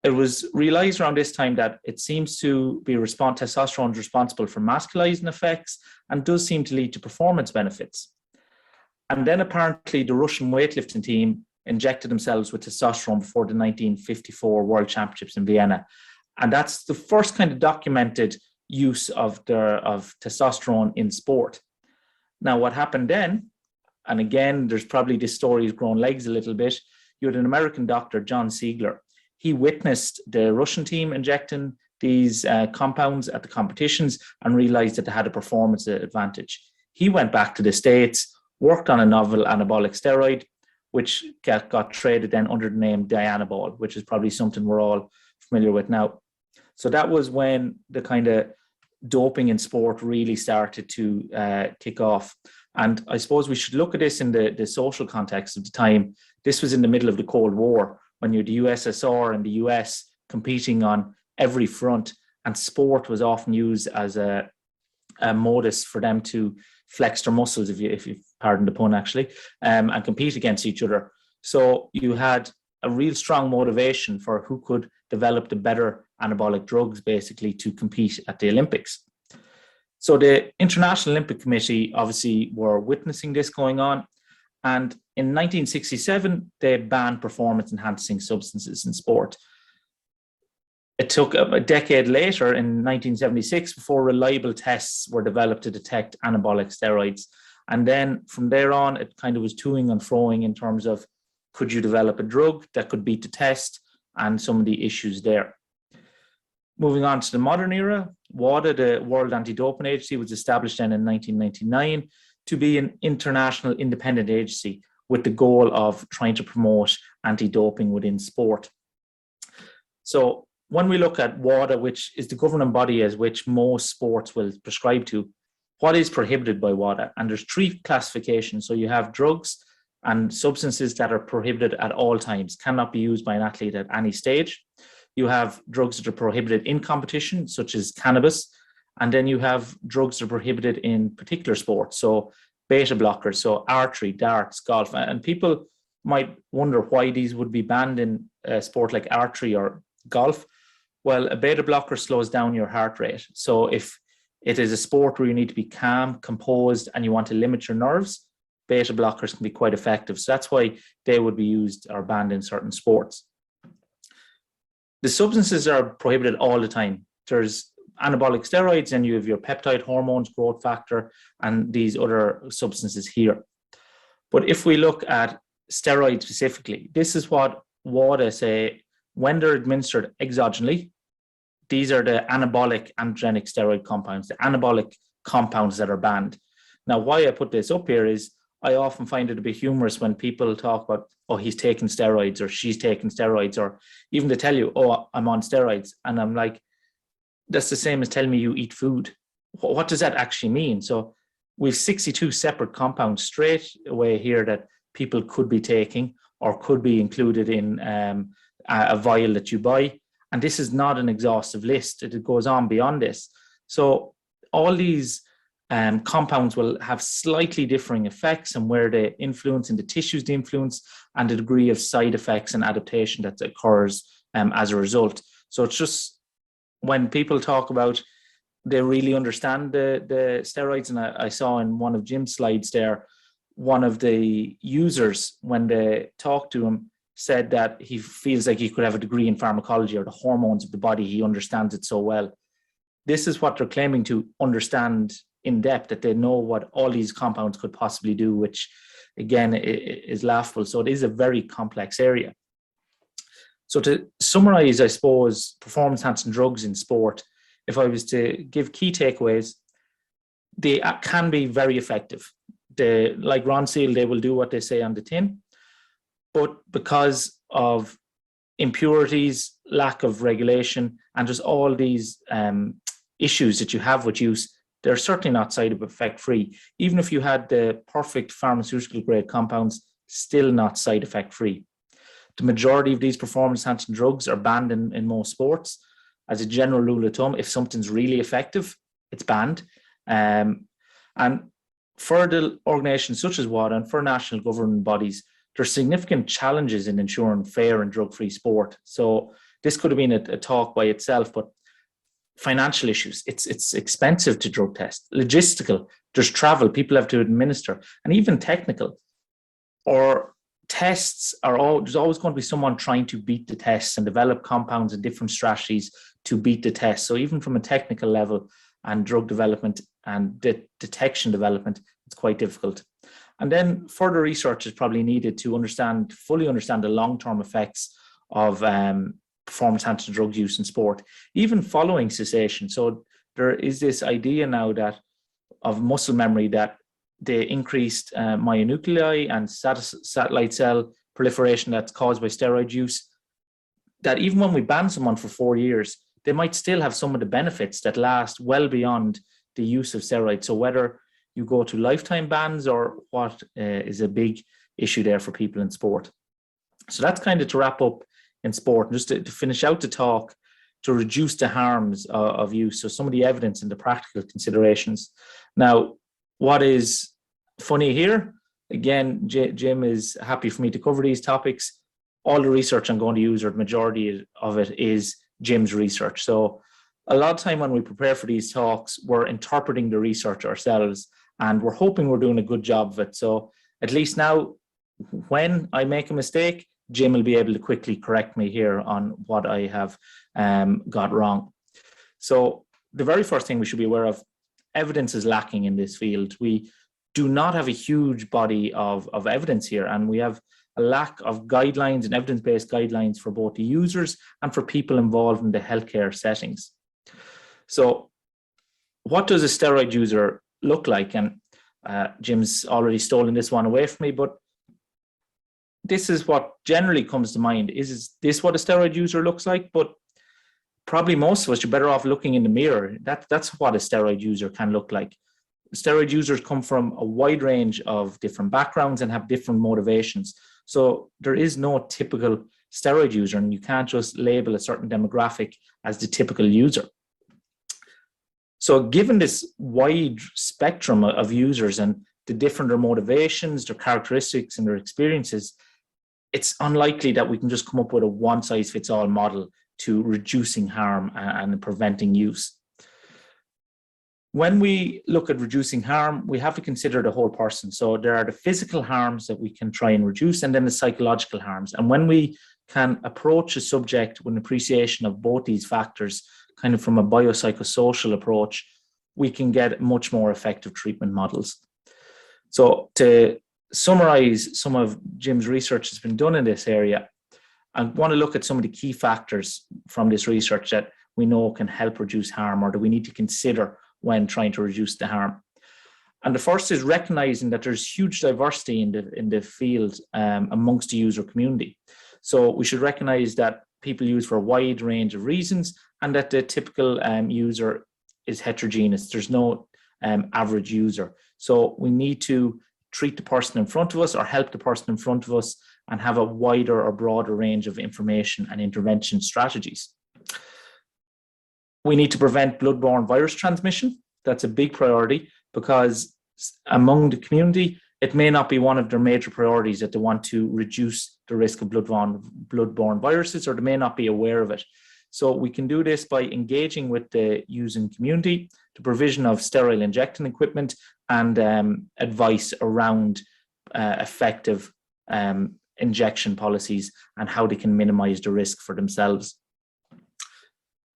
it was realized around this time that it seems to be testosterone is responsible for masculizing effects and does seem to lead to performance benefits. And then apparently the Russian weightlifting team injected themselves with testosterone before the 1954 World Championships in Vienna. And that's the first kind of documented use of testosterone in sport. Now, what happened then, and again, there's probably this story has grown legs a little bit. You had an American doctor, John Siegler. He witnessed the Russian team injecting these compounds at the competitions and realized that they had a performance advantage. He went back to the States, worked on a novel anabolic steroid, which got traded then under the name Dianabol, which is probably something we're all familiar with now. So that was when the kind of doping in sport really started to kick off. And I suppose we should look at this in the social context of the time. This was in the middle of the Cold War, when you're the USSR and the US competing on every front, and sport was often used as a modus for them to flex their muscles, if you pardon the pun, actually, and compete against each other. So you had a real strong motivation for who could develop the better anabolic drugs, basically, to compete at the Olympics. So the International Olympic Committee obviously were witnessing this going on. And in 1967, they banned performance-enhancing substances in sport. It took a decade later, in 1976, before reliable tests were developed to detect anabolic steroids. And then from there on, it kind of was toing and froing in terms of, could you develop a drug that could beat the test, and some of the issues there. Moving on to the modern era, WADA, the World Anti-Doping Agency, was established then in 1999 to be an international independent agency with the goal of trying to promote anti-doping within sport. So when we look at WADA, which is the governing body as which most sports will prescribe to, what is prohibited by WADA? And there's three classifications. So you have drugs and substances that are prohibited at all times, cannot be used by an athlete at any stage. You have drugs that are prohibited in competition, such as cannabis. And then you have drugs that are prohibited in particular sports. So beta blockers, so archery, darts, golf. And people might wonder why these would be banned in a sport like archery or golf. Well, a beta blocker slows down your heart rate. So if it is a sport where you need to be calm, composed, and you want to limit your nerves, beta blockers can be quite effective. So that's why they would be used or banned in certain sports. The substances are prohibited all the time. There's anabolic steroids, and you have your peptide hormones, growth factor, and these other substances here. But if we look at steroids specifically, this is what WADA say, when they're administered exogenally, these are the anabolic androgenic steroid compounds, the anabolic compounds that are banned. Now, why I put this up here is I often find it a bit humorous when people talk about, oh, he's taking steroids or she's taking steroids, or even to tell you, oh, I'm on steroids. And I'm like, that's the same as telling me you eat food. What does that actually mean? So we have 62 separate compounds straight away here that people could be taking or could be included in a vial that you buy. And this is not an exhaustive list. It goes on beyond this. So all these compounds will have slightly differing effects, and where they influence in the tissues they influence, and the degree of side effects and adaptation that occurs as a result. So it's just, when people talk about, they really understand the steroids. And I saw in one of Jim's slides there, one of the users, when they talked to him, said that he feels like he could have a degree in pharmacology or the hormones of the body. He understands it so well. This is what they're claiming to understand in depth, that they know what all these compounds could possibly do, which again is laughable. So it is a very complex area. So to summarize, I suppose, performance-enhancing drugs in sport, if I was to give key takeaways, they can be very effective. Like Ron Seal, they will do what they say on the tin. But because of impurities, lack of regulation, and just all these issues that you have with use, they're certainly not side effect free. Even if you had the perfect pharmaceutical grade compounds, still not side effect free. The majority of these performance enhancing drugs are banned in most sports. As a general rule of thumb, if something's really effective, it's banned. And for the organizations such as WADA and for national governing bodies, there's significant challenges in ensuring fair and drug-free sport. So this could have been a talk by itself, but financial issues, it's expensive to drug test, logistical, there's travel, people have to administer, and even technical. Or tests there's always going to be someone trying to beat the tests and develop compounds and different strategies to beat the test. So even from a technical level and drug development and detection development, it's quite difficult. And then further research is probably needed to fully understand the long-term effects of performance-enhancing drug use in sport, even following cessation. So there is this idea now that of muscle memory, that the increased myonuclei and satellite cell proliferation that's caused by steroid use, that even when we ban someone for 4 years, they might still have some of the benefits that last well beyond the use of steroids. So whether you go to lifetime bans or what is a big issue there for people in sport. So that's kind of to wrap up in sport. And just to finish out the talk, to reduce the harms of use. So some of the evidence and the practical considerations. Now, what is funny here, again, Jim is happy for me to cover these topics. All the research I'm going to use, or the majority of it, is Jim's research. So a lot of time when we prepare for these talks, we're interpreting the research ourselves, and we're hoping we're doing a good job of it. So at least now, when I make a mistake, Jim will be able to quickly correct me here on what I have got wrong. So the very first thing we should be aware of, evidence is lacking in this field. We do not have a huge body of evidence here, and we have a lack of guidelines and evidence-based guidelines for both the users and for people involved in the healthcare settings. So what does a steroid user look like? And Jim's already stolen this one away from me, but this is what generally comes to mind. Is this what a steroid user looks like? But probably most of us are better off looking in the mirror. That's what a steroid user can look like. Steroid users come from a wide range of different backgrounds and have different motivations. So there is no typical steroid user, and you can't just label a certain demographic as the typical user. So given this wide spectrum of users and the different their motivations, their characteristics, and their experiences, it's unlikely that we can just come up with a one-size-fits-all model to reducing harm and preventing use. When we look at reducing harm, we have to consider the whole person. So there are the physical harms that we can try and reduce, and then the psychological harms. And when we can approach a subject with an appreciation of both these factors, kind of from a biopsychosocial approach, we can get much more effective treatment models. So to summarize some of Jim's research that's been done in this area, I want to look at some of the key factors from this research that we know can help reduce harm, or that we need to consider when trying to reduce the harm. And the first is recognizing that there's huge diversity in the field amongst the user community. So we should recognize that people use for a wide range of reasons, and that the typical user is heterogeneous. There's no average user. So we need to treat the person in front of us, or help the person in front of us, and have a wider or broader range of information and intervention strategies. We need to prevent blood-borne virus transmission. That's a big priority, because among the community, it may not be one of their major priorities that they want to reduce the risk of blood-borne viruses, or they may not be aware of it. So we can do this by engaging with the using community, the provision of sterile injecting equipment, and advice around effective injection policies and how they can minimize the risk for themselves.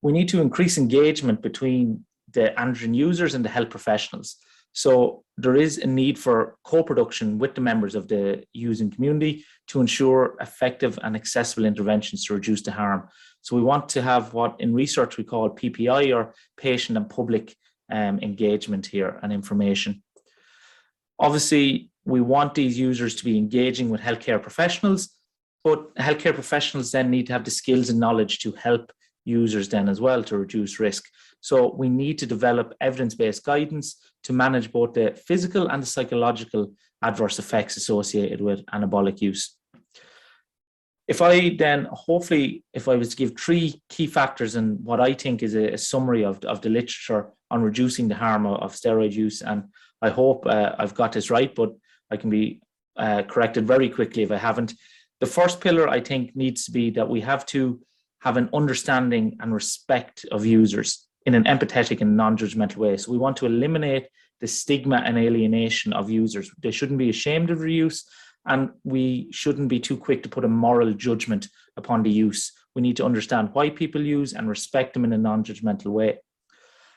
We need to increase engagement between the androgen users and the health professionals. So there is a need for co-production with the members of the using community to ensure effective and accessible interventions to reduce the harm. So we want to have what in research we call PPI, or patient and public engagement here and information. Obviously, we want these users to be engaging with healthcare professionals, but healthcare professionals then need to have the skills and knowledge to help users then as well to reduce risk. So we need to develop evidence-based guidance to manage both the physical and the psychological adverse effects associated with anabolic use. If I then, hopefully, if I was to give 3 key factors and what I think is a summary of the literature on reducing the harm of steroid use, and I hope I've got this right, but I can be corrected very quickly if I haven't. The first pillar, I think, needs to be that we have to have an understanding and respect of users in an empathetic and non-judgmental way. So we want to eliminate the stigma and alienation of users. They shouldn't be ashamed of their use, and we shouldn't be too quick to put a moral judgment upon the use. We need to understand why people use and respect them in a non-judgmental way.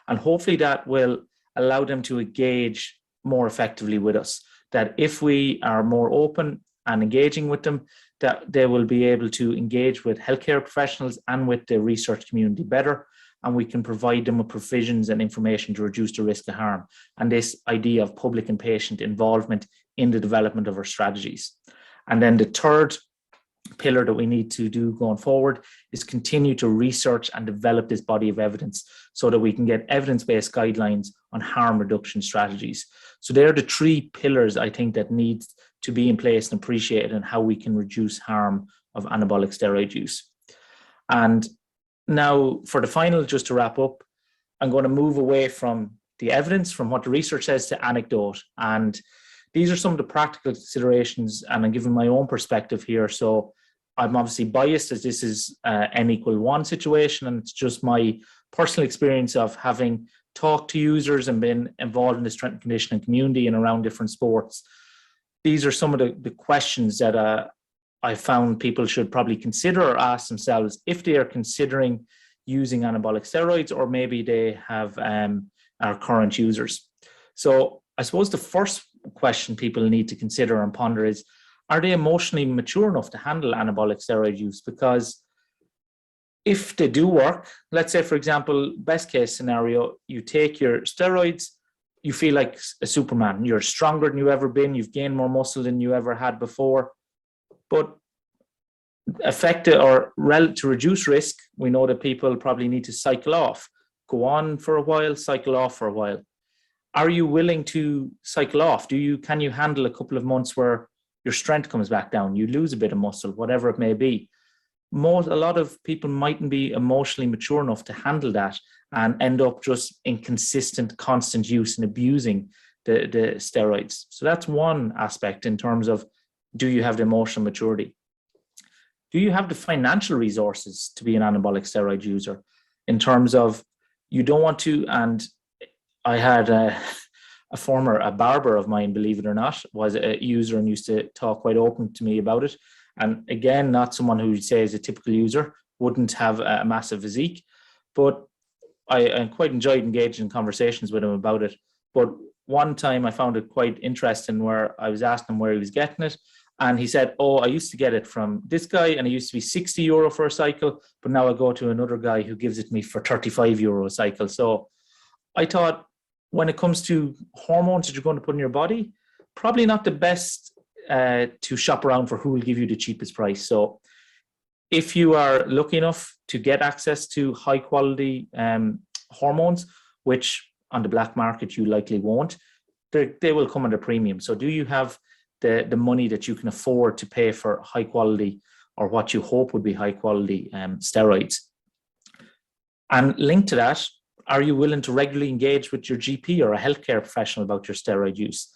And hopefully that will allow them to engage more effectively with us. That if we are more open and engaging with them, that they will be able to engage with healthcare professionals and with the research community better, and we can provide them with provisions and information to reduce the risk of harm. And this idea of public and patient involvement in the development of our strategies. And then the third pillar that we need to do going forward is continue to research and develop this body of evidence so that we can get evidence-based guidelines on harm reduction strategies. So they're the three pillars I think that need to be in place and appreciated in how we can reduce harm of anabolic steroid use. And now for the final, just to wrap up, I'm going to move away from the evidence, from what the research says, to anecdote. And these are some of the practical considerations, and I'm giving my own perspective here. So I'm obviously biased as this is N=1 situation, and it's just my personal experience of having talked to users and been involved in the strength and conditioning community and around different sports. These are some of the questions that I found people should probably consider or ask themselves if they are considering using anabolic steroids, or maybe they have are current users. So I suppose the first question people need to consider and ponder is, are they emotionally mature enough to handle anabolic steroid use? Because if they do work, let's say, for example, best case scenario, you take your steroids, you feel like a Superman, you're stronger than you've ever been, you've gained more muscle than you ever had before. But to reduce risk, we know that people probably need to cycle off, go on for a while, cycle off for a while. Are you willing to cycle off? Can you handle a couple of months where your strength comes back down, you lose a bit of muscle, whatever it may be? A lot of people mightn't be emotionally mature enough to handle that and end up just in constant use and abusing the steroids. So that's one aspect in terms of, do you have the emotional maturity? Do you have the financial resources to be an anabolic steroid user? In terms of, you don't want to, and I had a barber of mine, believe it or not, was a user and used to talk quite open to me about it. And again, not someone who would say is a typical user, wouldn't have a massive physique, but I quite enjoyed engaging in conversations with him about it. But one time I found it quite interesting where I was asking him where he was getting it. And he said, oh, I used to get it from this guy and it used to be €60 for a cycle, but now I go to another guy who gives it to me for €35 a cycle. So I thought, when it comes to hormones that you're going to put in your body, probably not the best to shop around for who will give you the cheapest price. So if you are lucky enough to get access to high quality hormones, which on the black market you likely won't, they will come at a premium. So do you have the money that you can afford to pay for high quality, or what you hope would be high quality steroids? And linked to that, are you willing to regularly engage with your GP or a healthcare professional about your steroid use?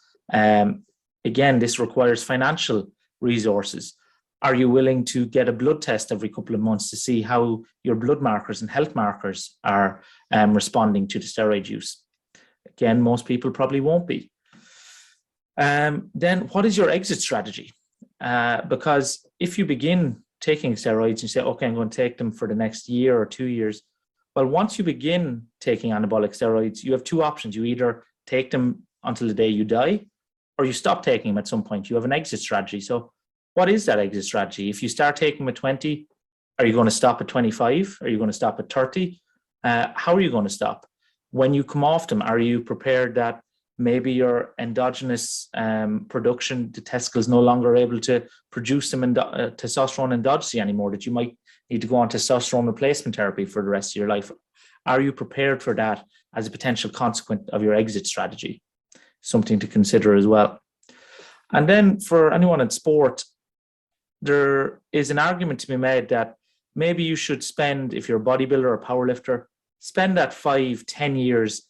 Again, this requires financial resources. Are you willing to get a blood test every couple of months to see how your blood markers and health markers are responding to the steroid use? Again, most people probably won't be. Then what is your exit strategy? Because if you begin taking steroids and you say, okay, I'm going to take them for the next year or 2 years, well, once you begin taking anabolic steroids, you have two options. You either take them until the day you die, or you stop taking them at some point. You have an exit strategy. So what is that exit strategy? If you start taking them at 20, are you going to stop at 25? Are you going to stop at 30? How are you going to stop? When you come off them, are you prepared that maybe your endogenous production, the testicles no longer able to produce them testosterone endogenously anymore, that you might need to go on testosterone replacement therapy for the rest of your life? Are you prepared for that as a potential consequence of your exit strategy? Something to consider as well. And then for anyone in sport, there is an argument to be made that maybe you should spend, if you're a bodybuilder or a powerlifter, spend that 5-10 years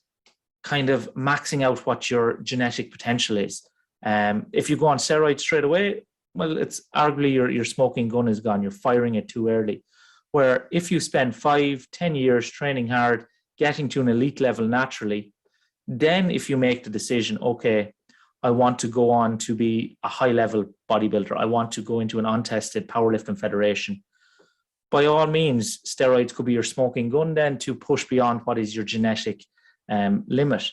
kind of maxing out what your genetic potential is. If you go on steroids straight away, well, it's arguably your smoking gun is gone. You're firing it too early. Where if you spend 5-10 years training hard, getting to an elite level naturally, then if you make the decision, okay, I want to go on to be a high level bodybuilder, I want to go into an untested powerlifting federation, by all means, steroids could be your smoking gun then to push beyond what is your genetic limit.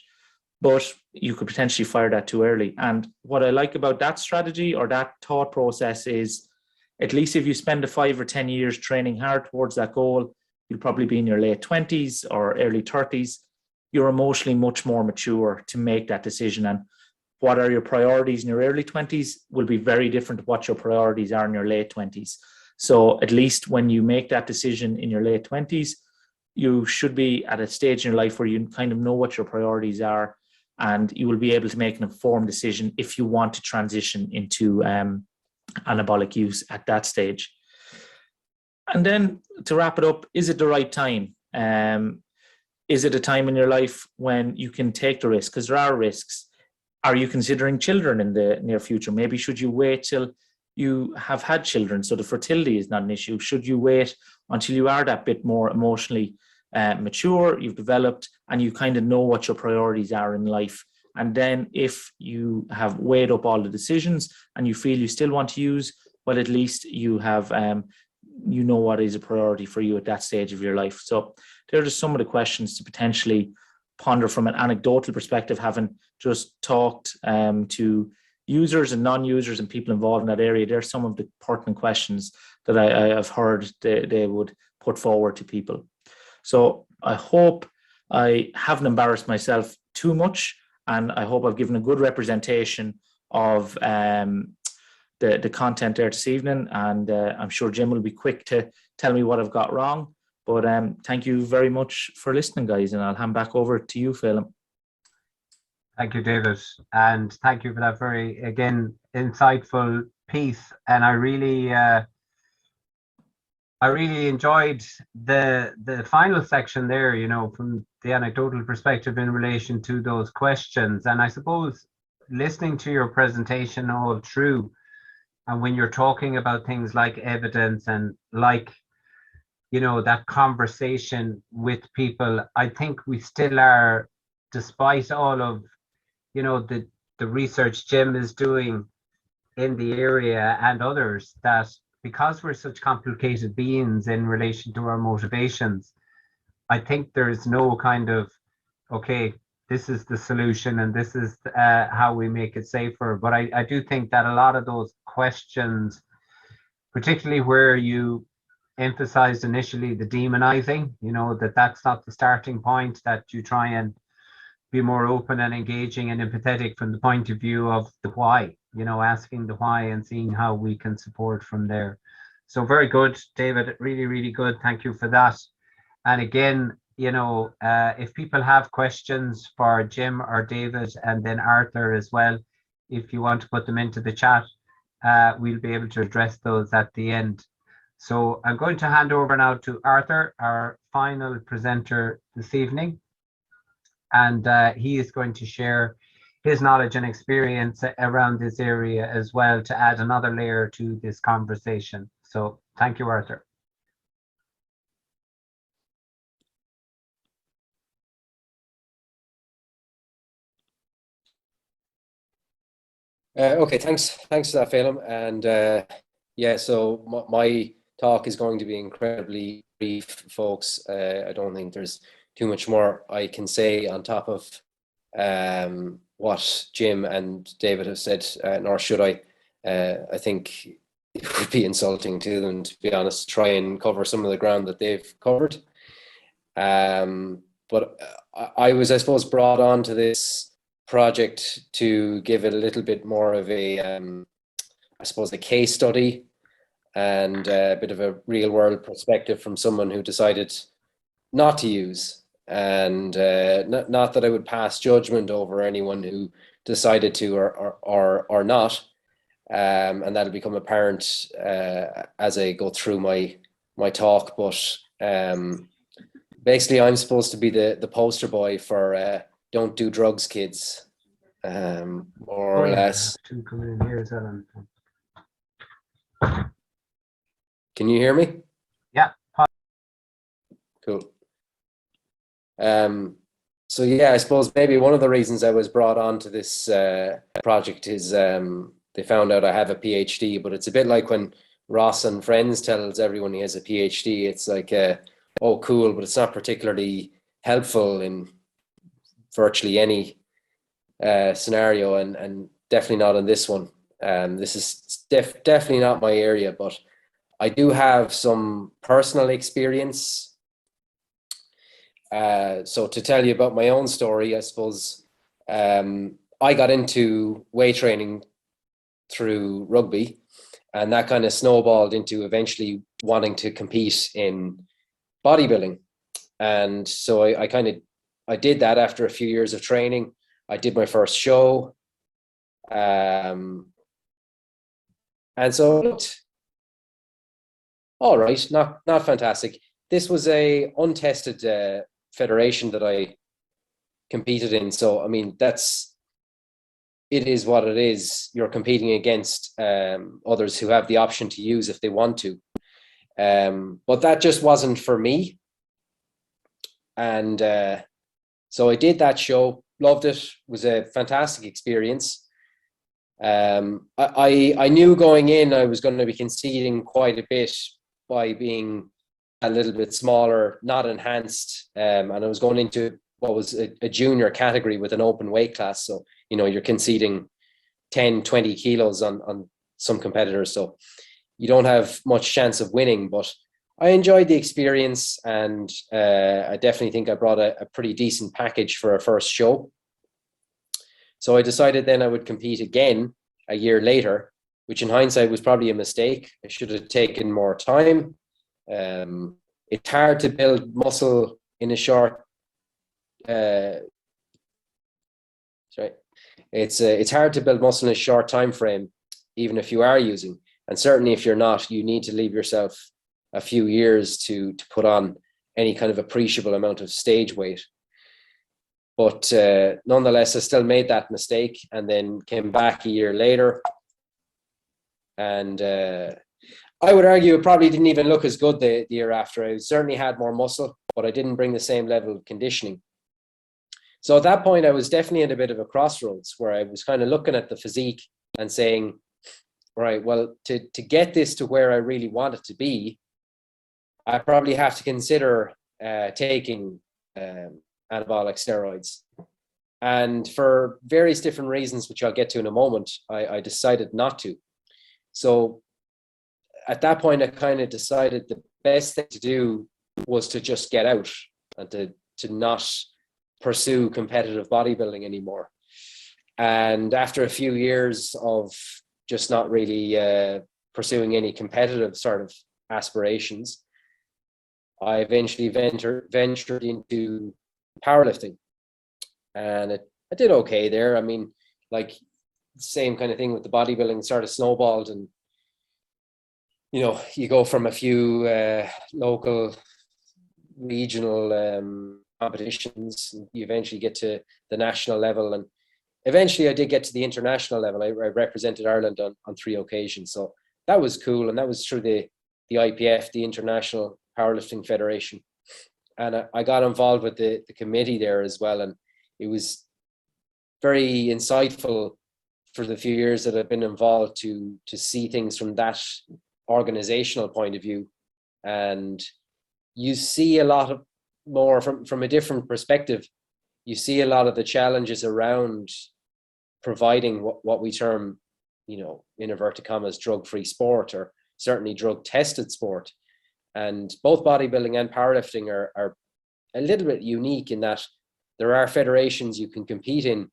but you could potentially fire that too early. And what I like about that strategy or that thought process is, at least if you spend 5 or 10 years training hard towards that goal, you'll probably be in your late 20s or early 30s. You're emotionally much more mature to make that decision. And what are your priorities in your early 20s will be very different to what your priorities are in your late 20s. So at least when you make that decision in your late 20s, you should be at a stage in your life where you kind of know what your priorities are, and you will be able to make an informed decision if you want to transition into anabolic use at that stage. And then to wrap it up, is it the right time? Is it a time in your life when you can take the risk? Because there are risks. Are you considering children in the near future? Maybe should you wait till you have had children so the fertility is not an issue? Should you wait until you are that bit more emotionally mature, you've developed, and you kind of know what your priorities are in life? And then if you have weighed up all the decisions and you feel you still want to use, well, at least you have, you know what is a priority for you at that stage of your life. So there are just some of the questions to potentially ponder from an anecdotal perspective, having just talked to users and non-users and people involved in that area. There are some of the pertinent questions that I have heard they would put forward to people. So I hope I haven't embarrassed myself too much, and I hope I've given a good representation of the content there this evening. And I'm sure Jim will be quick to tell me what I've got wrong. But thank you very much for listening, guys, and I'll hand back over to you, Phelim. Thank you, David, and thank you for that very, again, insightful piece. And I really enjoyed the final section there, you know, from the anecdotal perspective in relation to those questions. And I suppose listening to your presentation all through, and when you're talking about things like evidence and like, you know, that conversation with people, I think we still are, despite all of, you know, the research Jim is doing in the area and others, that because we're such complicated beings in relation to our motivations, I think there's no kind of, okay, this is the solution and this is how we make it safer. But I do think that a lot of those questions, particularly where you emphasized initially the demonizing, you know, that's not the starting point, that you try and be more open and engaging and empathetic from the point of view of the why, you know, asking the why and seeing how we can support from there. So very good, David, really, really good. Thank you for that. And again, you know, if people have questions for Jim or David, and then Arthur as well, if you want to put them into the chat, we'll be able to address those at the end. So I'm going to hand over now to Arthur, our final presenter this evening. And he is going to share his knowledge and experience around this area as well, to add another layer to this conversation. So thank you, Arthur. Okay, thanks for that, Phelim. And yeah, so my talk is going to be incredibly brief, folks. I don't think there's too much more I can say on top of what Jim and David have said, nor should I. I think it would be insulting to them, to be honest, to try and cover some of the ground that they've covered. But I was, I suppose, brought on to this project to give it a little bit more of a, I suppose, a case study and a bit of a real world perspective from someone who decided not to use. And not that I would pass judgment over anyone who decided to or not. And that'll become apparent as I go through my talk. But basically, I'm supposed to be the poster boy for don't do drugs, kids, more or less. Can you hear me? Yeah. Cool. So yeah, I suppose maybe one of the reasons I was brought on to this project is they found out I have a PhD, but it's a bit like when Ross and Friends tells everyone he has a PhD. It's like, oh, cool, but it's not particularly helpful in virtually any scenario, and definitely not in this one. This is definitely not my area, but I do have some personal experience. So to tell you about my own story, I suppose I got into weight training through rugby, and that kind of snowballed into eventually wanting to compete in bodybuilding. And so I did that after a few years of training. I did my first show. And so it looked all right, not fantastic. This was a untested federation that I competed in. So, I mean, it is what it is. You're competing against others who have the option to use if they want to. But that just wasn't for me. And so I did that show, loved it, was a fantastic experience. I knew going in I was going to be conceding quite a bit by being a little bit smaller, not enhanced, and I was going into what was a junior category with an open weight class. So, you know, you're conceding 10, 20 kilos on some competitors. So you don't have much chance of winning, but I enjoyed the experience, and I definitely think I brought a pretty decent package for a first show. So I decided then I would compete again a year later, which in hindsight was probably a mistake. I should have taken more time. It's hard to build muscle in a short. It's hard to build muscle in a short time frame, even if you are using. And certainly if you're not, you need to leave yourself a few years to put on any kind of appreciable amount of stage weight. But nonetheless, I still made that mistake and then came back a year later. And I would argue it probably didn't even look as good the year after. I certainly had more muscle, but I didn't bring the same level of conditioning. So at that point, I was definitely at a bit of a crossroads where I was kind of looking at the physique and saying, right, well, to get this to where I really want it to be, I probably have to consider taking anabolic steroids. And for various different reasons, which I'll get to in a moment, I decided not to. So at that point, I kind of decided the best thing to do was to just get out and to not pursue competitive bodybuilding anymore. And after a few years of just not really pursuing any competitive sort of aspirations, I eventually ventured into powerlifting, and I did okay there. I mean, like, same kind of thing with the bodybuilding, sort of snowballed, and you know, you go from a few local, regional competitions, and you eventually get to the national level, and eventually I did get to the international level. I represented Ireland on 3 occasions, so that was cool, and that was through the IPF, the International Powerlifting Federation, and I got involved with the committee there as well, and it was very insightful for the few years that I've been involved to see things from that organizational point of view, and you see a lot of more from a different perspective. You see a lot of the challenges around providing what we term, you know, in inverted commas, drug-free sport, or certainly drug-tested sport. And both bodybuilding and powerlifting are a little bit unique in that there are federations you can compete in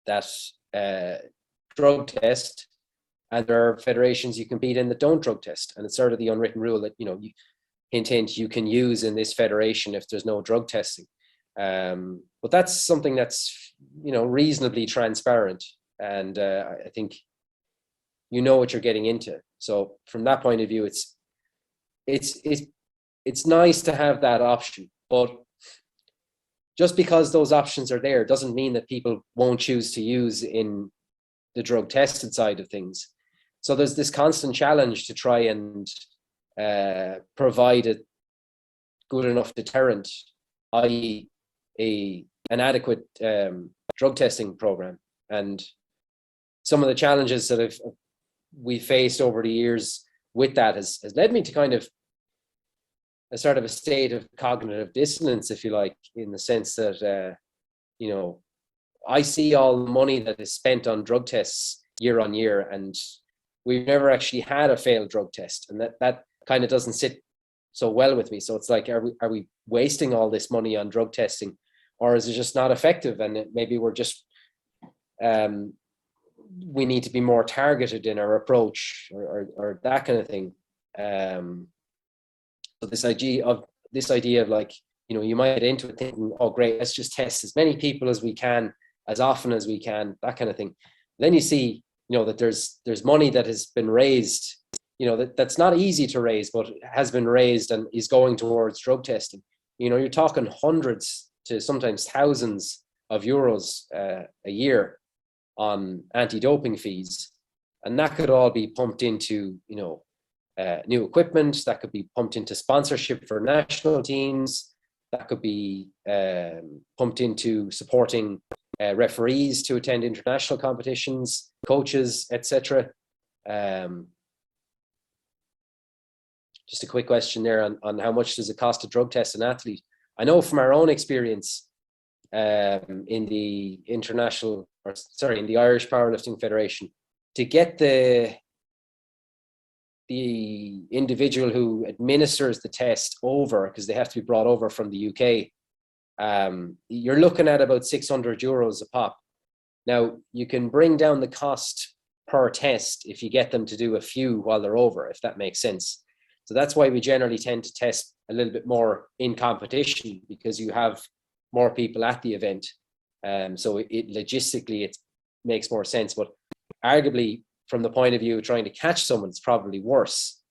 that drug test, and there are federations you compete in that don't drug test. And it's sort of the unwritten rule that, you know, you can use in this federation if there's no drug testing. But that's something that's, you know, reasonably transparent, and I think you know what you're getting into. So from that point of view, it's nice to have that option, but just because those options are there doesn't mean that people won't choose to use in the drug tested side of things. So there's this constant challenge to try and provide a good enough deterrent, i.e. an adequate drug testing program. And some of the challenges that we faced over the years with that has led me to kind of a sort of a state of cognitive dissonance, if you like, in the sense that, you know, I see all the money that is spent on drug tests year on year, and we've never actually had a failed drug test, and that kind of doesn't sit so well with me. So it's like, are we wasting all this money on drug testing, or is it just not effective? And maybe we're just we need to be more targeted in our approach, or that kind of thing. So this idea of like, you might get into it thinking, oh great, let's just test as many people as we can, as often as we can, that kind of thing. Then you see, that there's money that has been raised, that's not easy to raise, but has been raised and is going towards drug testing. You're talking hundreds to sometimes thousands of euros a year on anti-doping fees, and that could all be pumped into new equipment, that could be pumped into sponsorship for national teams, that could be pumped into supporting referees to attend international competitions, coaches, etc. Just a quick question there on how much does it cost to drug test an athlete? I know from our own experience in the in the Irish Powerlifting Federation, to get the individual who administers the test over, because they have to be brought over from the UK, you're looking at about 600 euros a pop. Now, you can bring down the cost per test if you get them to do a few while they're over, if that makes sense. So that's why we generally tend to test a little bit more in competition, because you have more people at the event. So it logistically, it makes more sense. But arguably, from the point of view of trying to catch someone, it's probably worse,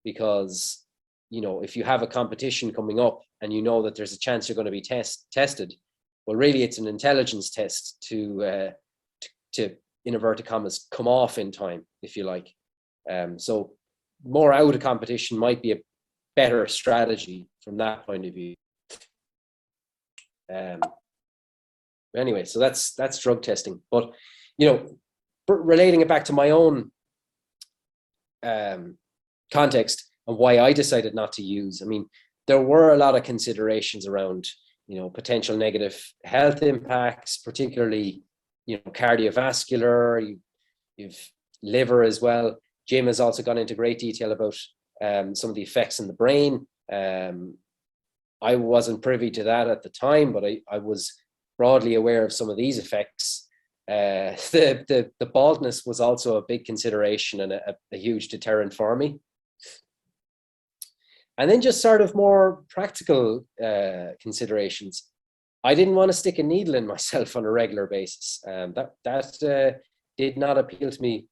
because if you have a competition coming up and that there's a chance you're going to be tested, well, really it's an intelligence test to in inverted commas come off in time, if you like. So more out of competition might be a better strategy from that point of view. Anyway, so that's drug testing. But relating it back to my own context and why I decided not to use, I mean, there were a lot of considerations around, potential negative health impacts, particularly, cardiovascular, you've liver as well. Jim has also gone into great detail about some of the effects in the brain. I wasn't privy to that at the time, but I was broadly aware of some of these effects. The baldness was also a big consideration and a huge deterrent for me. And then just sort of more practical considerations. I didn't want to stick a needle in myself on a regular basis. That did not appeal to me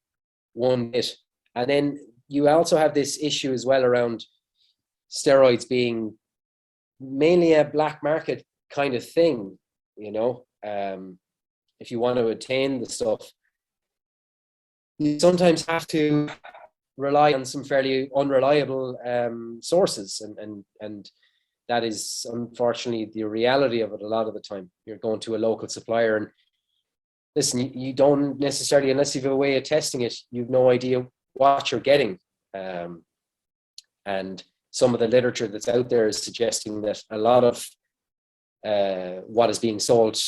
one bit. And then you also have this issue as well around steroids being mainly a black market kind of thing, if you want to attain the stuff, you sometimes have to rely on some fairly unreliable sources, and that is unfortunately the reality of it a lot of the time. You're going to a local supplier, and listen, you don't necessarily, unless you have a way of testing it, you've no idea what you're getting. And some of the literature that's out there is suggesting that a lot of what is being sold,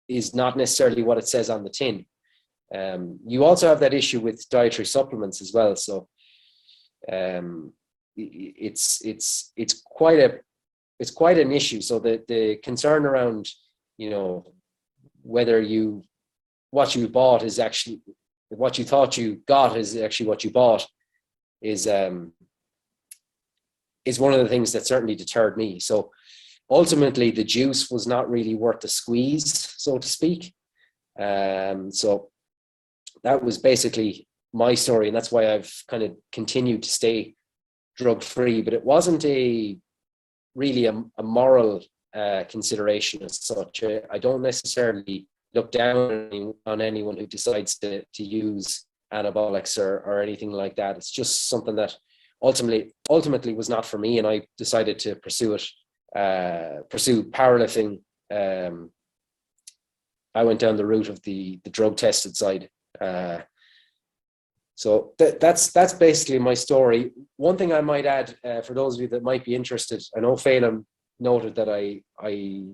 is not necessarily what it says on the tin. You also have that issue with dietary supplements as well. So it's quite an issue. So the concern around, whether what you bought is actually what you thought you got is actually what you bought is one of the things that certainly deterred me. So ultimately, the juice was not really worth the squeeze, so to speak. So that was basically my story, and that's why I've kind of continued to stay drug-free. But it wasn't really a moral consideration as such. I don't necessarily look down on anyone who decides to use anabolics or anything like that. It's just something that ultimately was not for me, and I decided to pursue powerlifting. I went down the route of the drug tested side. So that's basically my story. One thing I might add, for those of you that might be interested, I know Phelim noted that I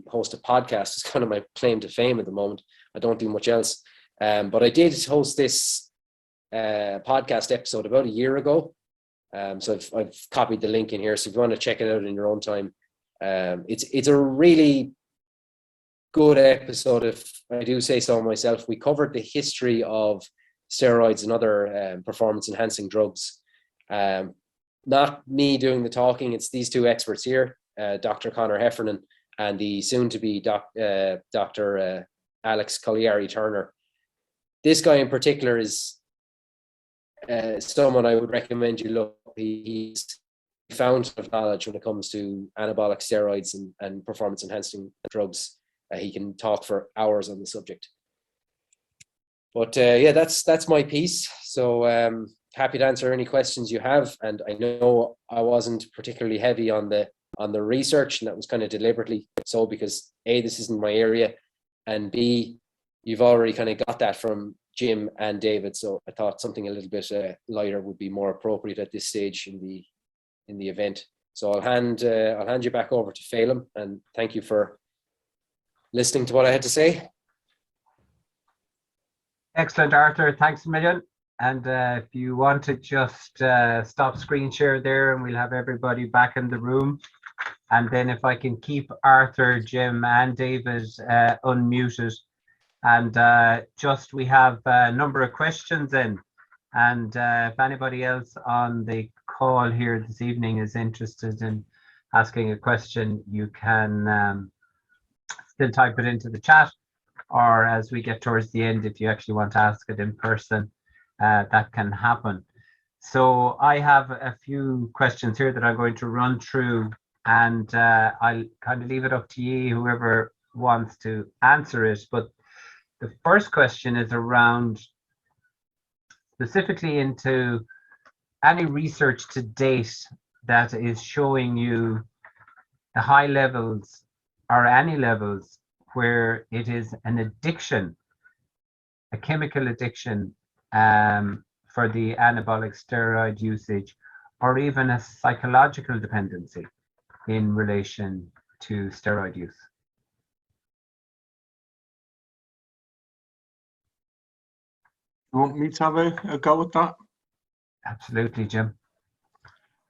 host a podcast. It's kind of my claim to fame at the moment. I don't do much else. But I did host this podcast episode about a year ago. So I've copied the link in here. So if you want to check it out in your own time, it's a really good episode, if I do say so myself. We covered the history of steroids and other performance enhancing drugs. Not me doing the talking, it's these two experts here, Dr. Conor Heffernan and the soon-to-be Dr. Alex Collieri-Turner. This guy in particular is someone I would recommend you look. He's a fountain of knowledge when it comes to anabolic steroids and performance enhancing drugs. He can talk for hours on the subject. But yeah, that's my piece. So happy to answer any questions you have. And I know I wasn't particularly heavy on the research, and that was kind of deliberately so, because A, this isn't my area, and B, you've already kind of got that from Jim and David. So I thought something a little bit lighter would be more appropriate at this stage in the event. So I'll hand you back over to Phelim, and thank you for listening to what I had to say. Excellent, Arthur. Thanks a million. And if you want to just stop screen share there, and we'll have everybody back in the room. And then if I can keep Arthur, Jim, and David unmuted. And just we have a number of questions in. And if anybody else on the call here this evening is interested in asking a question, you can still type it into the chat, or as we get towards the end, if you actually want to ask it in person, that can happen. So I have a few questions here that I'm going to run through, and I'll kind of leave it up to you, whoever wants to answer it. But the first question is around specifically into any research to date that is showing you the high levels or any levels where it is an addiction, a chemical addiction for the anabolic steroid usage, or even a psychological dependency in relation to steroid use. You want me to have a go at that? Absolutely, Jim.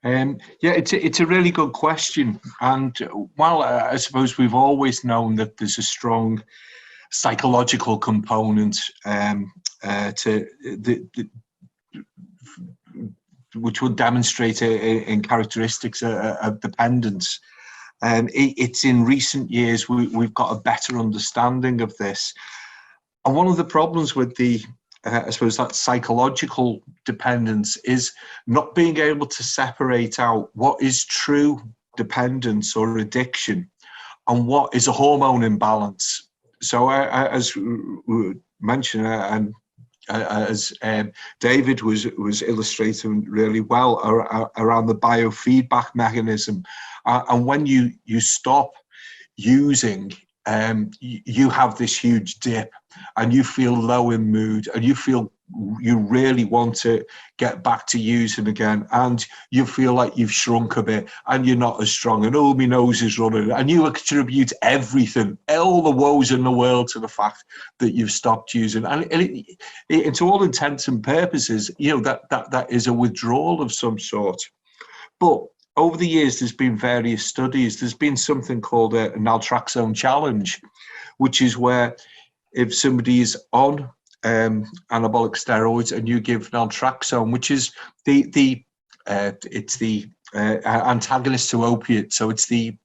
Yeah, it's a really good question. And while I suppose we've always known that there's a strong psychological component to which would demonstrate in characteristics of dependence. It's in recent years we've got a better understanding of this. And one of the problems with the I suppose that psychological dependence is not being able to separate out what is true dependence or addiction and what is a hormone imbalance. So as we mentioned, and as David was illustrating really well around the biofeedback mechanism, and when you stop using, you have this huge dip, and you feel low in mood, and you feel you really want to get back to using again, and you feel like you've shrunk a bit, and you're not as strong, and oh, my nose is running, and you attribute everything, all the woes in the world, to the fact that you've stopped using. And to all intents and purposes, you know, that is a withdrawal of some sort. But over the years, there's been various studies. There's been something called a Naltrexone challenge, which is where if somebody is on anabolic steroids and you give Naltrexone, which is it's the antagonist to opiates, so it's the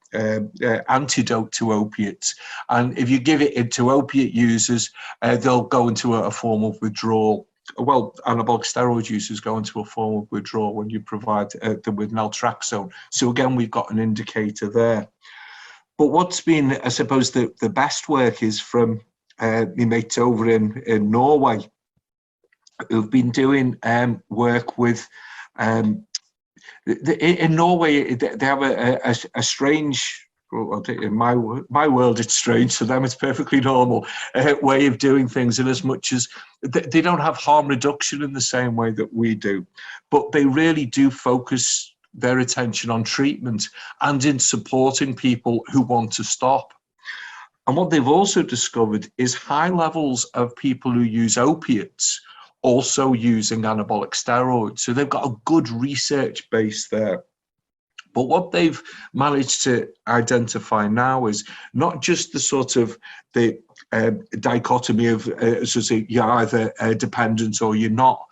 antidote to opiates. And if you give it to opiate users, they'll go into a form of withdrawal. Well, anabolic steroid users go into a form of withdrawal when you provide them with Naltrexone. So again, we've got an indicator there. But what's been, I suppose, the best work is from my mates over in Norway, who've been doing work with, in Norway, they have a strange, well, in my world it's strange, to them it's perfectly normal way of doing things, in as much as they don't have harm reduction in the same way that we do, but they really do focus their attention on treatment and in supporting people who want to stop. And what they've also discovered is high levels of people who use opiates also using anabolic steroids. So they've got a good research base there. But what they've managed to identify now is not just the sort of the dichotomy of sort of you're either dependent or you're not,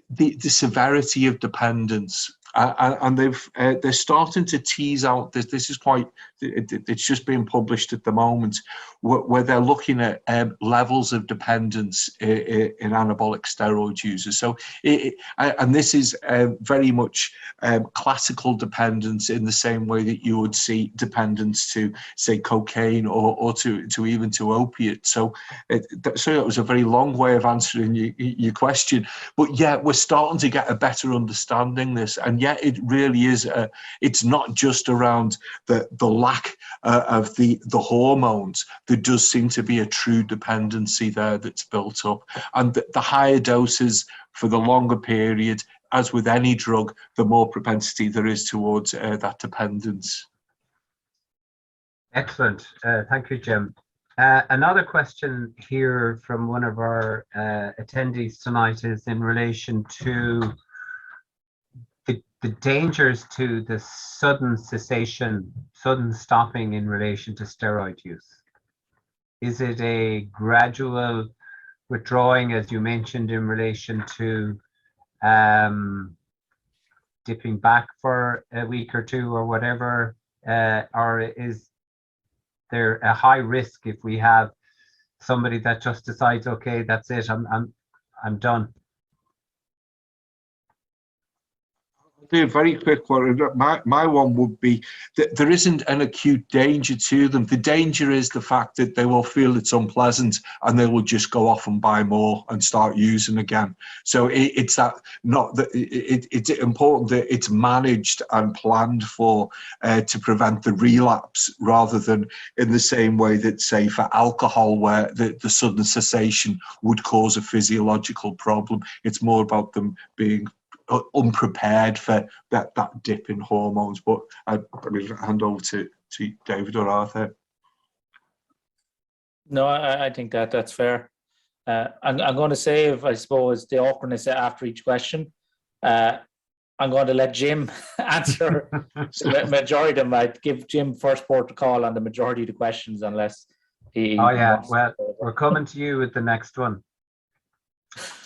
the severity of dependence. And they're starting to tease out this. This is quite. It's just being published at the moment, where they're looking at levels of dependence in anabolic steroid users. So, and this is very much classical dependence in the same way that you would see dependence to, say, cocaine or to even to opiates. So, so that was a very long way of answering your question. But yeah, we're starting to get a better understanding this, and yeah, it really is. It's not just around the lack of the hormones. There does seem to be a true dependency there that's built up, and the higher doses for the longer period, as with any drug, the more propensity there is towards that dependence. Excellent. Thank you, Jim. Another question here from one of our attendees tonight is in relation to the dangers to the sudden cessation, sudden stopping in relation to steroid use. Is it a gradual withdrawing, as you mentioned, in relation to dipping back for a week or two or whatever, or is there a high risk if we have somebody that just decides, okay, that's it, I'm done? Do a very quick one. My one would be that there isn't an acute danger to them. The danger is the fact that they will feel it's unpleasant and they will just go off and buy more and start using again. So it's that not that it's important that it's managed and planned for to prevent the relapse, rather than in the same way that, say, for alcohol, where the sudden cessation would cause a physiological problem. It's more about them being unprepared for that dip in hormones. But I'd hand over to David or Arthur. No, I think that's fair. I'm going to save, I suppose, the awkwardness after each question. I'm going to let Jim answer the majority of them. I'd give Jim first port of call on the majority of the questions, unless he... Oh yeah, well, we're coming to you with the next one.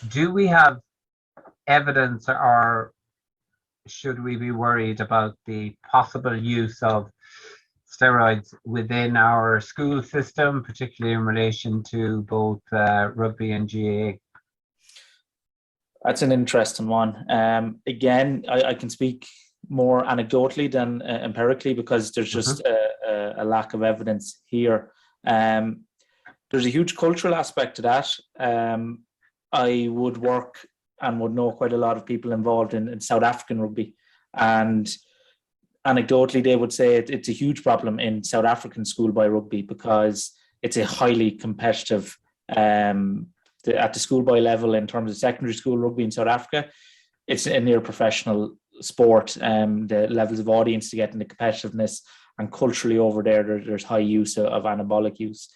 Do we have evidence, or should we be worried about the possible use of steroids within our school system, particularly in relation to both rugby and GAA? That's an interesting one. Again, I can speak more anecdotally than empirically, because there's just a lack of evidence here. There's a huge cultural aspect to that. I would work and would know quite a lot of people involved in South African rugby. And anecdotally, they would say it's a huge problem in South African schoolboy rugby, because it's a highly competitive, at the schoolboy level in terms of secondary school rugby in South Africa, it's a near professional sport. The levels of audience to get and the competitiveness, and culturally over there's high use of anabolic use.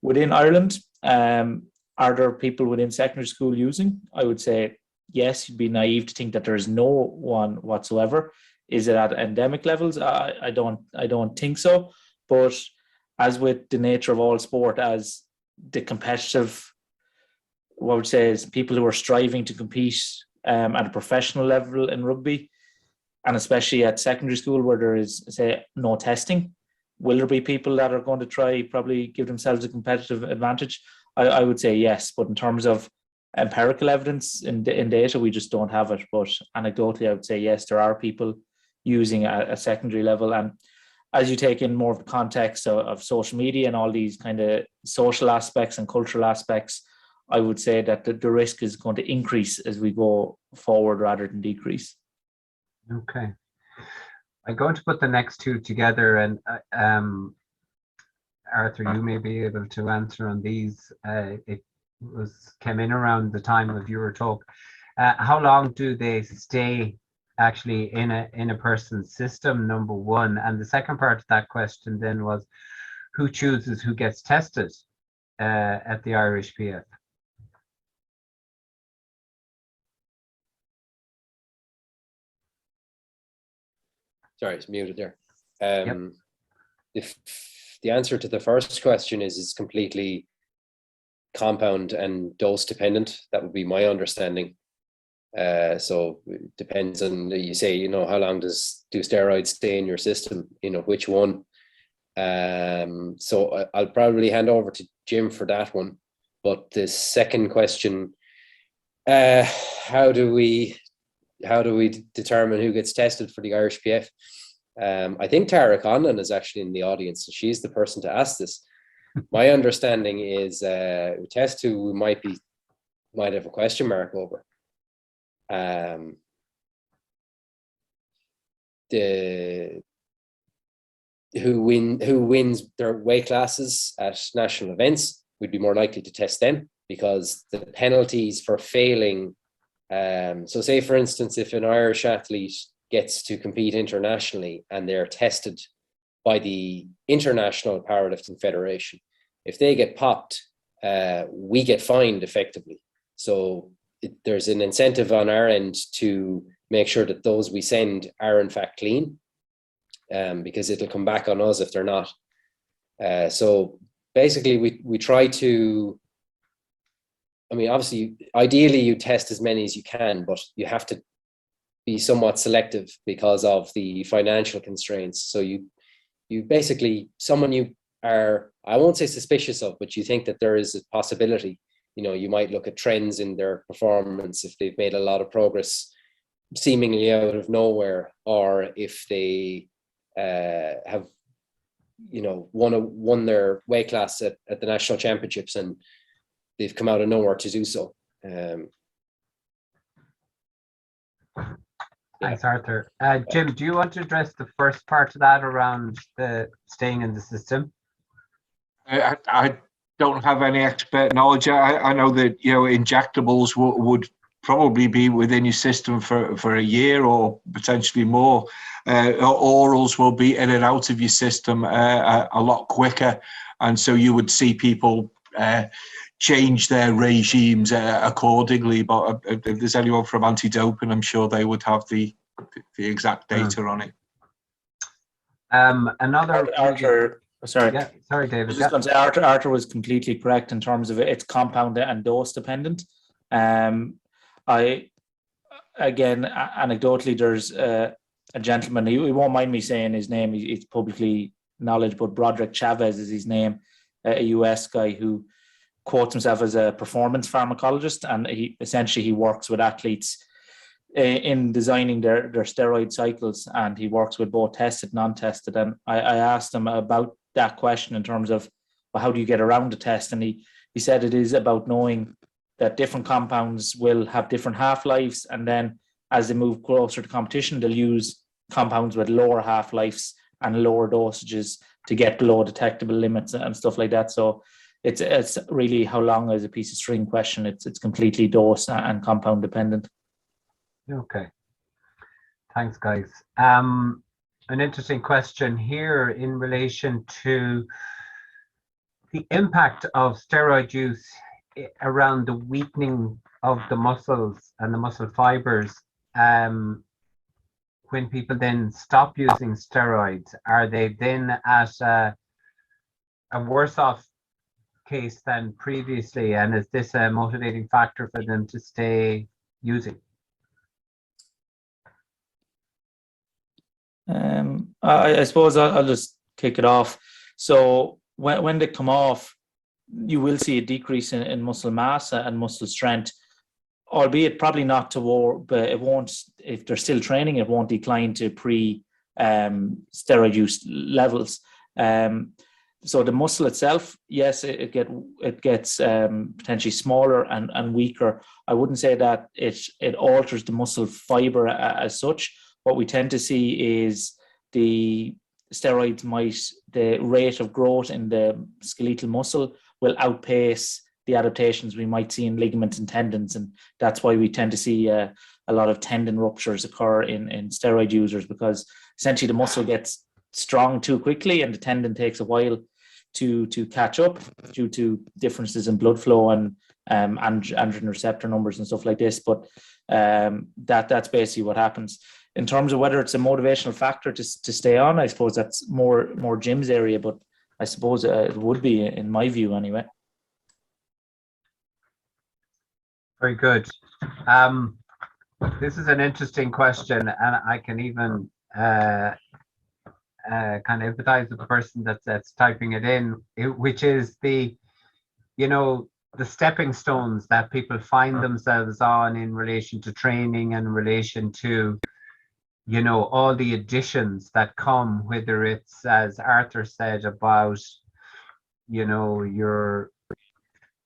Within Ireland, are there people within secondary school using? I would say yes. You'd be naive to think that there is no one whatsoever. Is it at endemic levels? I don't think so. But as with the nature of all sport, as the competitive, what I would say is people who are striving to compete at a professional level in rugby, and especially at secondary school where there is, say, no testing, will there be people that are going to try probably give themselves a competitive advantage? I would say yes, but in terms of empirical evidence in data, we just don't have it. But anecdotally, I would say yes, there are people using at a secondary level. And as you take in more of the context of social media and all these kind of social aspects and cultural aspects, I would say that the risk is going to increase as we go forward rather than decrease. Okay. I'm going to put the next two together, and Arthur, you may be able to answer on these. It came in around the time of your talk. How long do they stay actually in a person's system, number one. And the second part of that question then was, who chooses who gets tested at the Irish PF? Sorry, it's muted there. Yep. If the answer to the first question is it's completely compound and dose dependent, that would be my understanding. So it depends on, you say, you know, how long do steroids stay in your system, you know, which one. So I'll probably hand over to Jim for that one. But the second question, how do we determine who gets tested for the Irish PF? I think Tara Conlon is actually in the audience, so she's the person to ask this. My understanding is test who we might have a question mark over. Who wins their weight classes at national events, we'd be more likely to test them, because the penalties for failing. So say, for instance, if an Irish athlete gets to compete internationally and they're tested by the International Powerlifting Federation, if they get popped, we get fined effectively. So there's an incentive on our end to make sure that those we send are in fact clean, because it'll come back on us if they're not. So basically we try to, I mean, obviously, ideally you test as many as you can, but you have to be somewhat selective because of the financial constraints. So you basically, someone you are, I won't say suspicious of, but you think that there is a possibility, you know, you might look at trends in their performance, if they've made a lot of progress seemingly out of nowhere, or if they have, you know, won their weight class at the national championships and they've come out of nowhere to do so. Thanks, Arthur. Jim, do you want to address the first part of that around the staying in the system? I don't have any expert knowledge. I know that, you know, injectables would probably be within your system for a year or potentially more. Orals will be in and out of your system a lot quicker, and so you would see people change their regimes accordingly. But if there's anyone from anti-doping, I'm sure they would have the exact data on it. Another Arthur, sorry. Yeah, sorry, David. I was just going to say, Arthur was completely correct in terms of it's compound and dose dependent. I, again, anecdotally, there's a gentleman, he won't mind me saying his name, it's publicly knowledge, but Broderick Chavez is his name, a US guy who quotes himself as a performance pharmacologist, and he works with athletes in designing their steroid cycles, and he works with both tested and non-tested. And I asked him about that question in terms of, well, how do you get around the test? And he said it is about knowing that different compounds will have different half-lives, and then as they move closer to competition, they'll use compounds with lower half-lives and lower dosages to get below detectable limits and stuff like that. So it's really how long is a piece of string question. It's completely dose and compound dependent. Okay. Thanks, guys. An interesting question here in relation to the impact of steroid use around the weakening of the muscles and the muscle fibers. When people then stop using steroids, are they then at a worse off case than previously, and is this a motivating factor for them to stay using? I suppose I'll just kick it off. So when they come off, you will see a decrease in muscle mass and muscle strength, albeit probably not to war, but it won't, if they're still training, it won't decline to steroid use levels. So the muscle itself, yes, it gets potentially smaller and weaker. I wouldn't say that it alters the muscle fiber as such. What we tend to see is the steroids the rate of growth in the skeletal muscle will outpace the adaptations we might see in ligaments and tendons. And that's why we tend to see a lot of tendon ruptures occur in steroid users, because essentially the muscle gets strong too quickly and the tendon takes a while to catch up due to differences in blood flow and androgen receptor numbers and stuff like this. But that's basically what happens. In terms of whether it's a motivational factor to stay on, I suppose that's more Jim's area, but I suppose it would be, in my view anyway. Very good. This is an interesting question, and I can even kind of empathize with the person that's typing it in, which is the stepping stones that people find themselves on in relation to training and in relation to, all the additions that come, whether it's, as Arthur said, about, your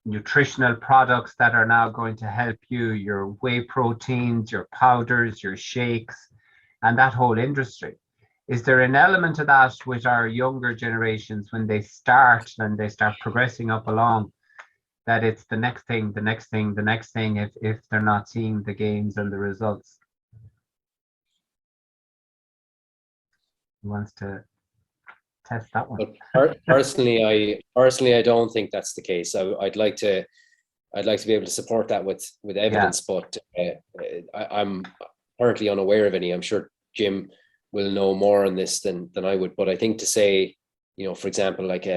nutritional products that are now going to help you, your whey proteins, your powders, your shakes, and that whole industry. Is there an element of that with our younger generations when they start progressing up along, that it's the next thing if they're not seeing the gains and the results? Who wants to test that one? Personally, I don't think that's the case. I'd like to be able to support that with evidence, but I'm currently unaware of any. I'm sure Jim will know more on this than I would. But I think to say, for example, like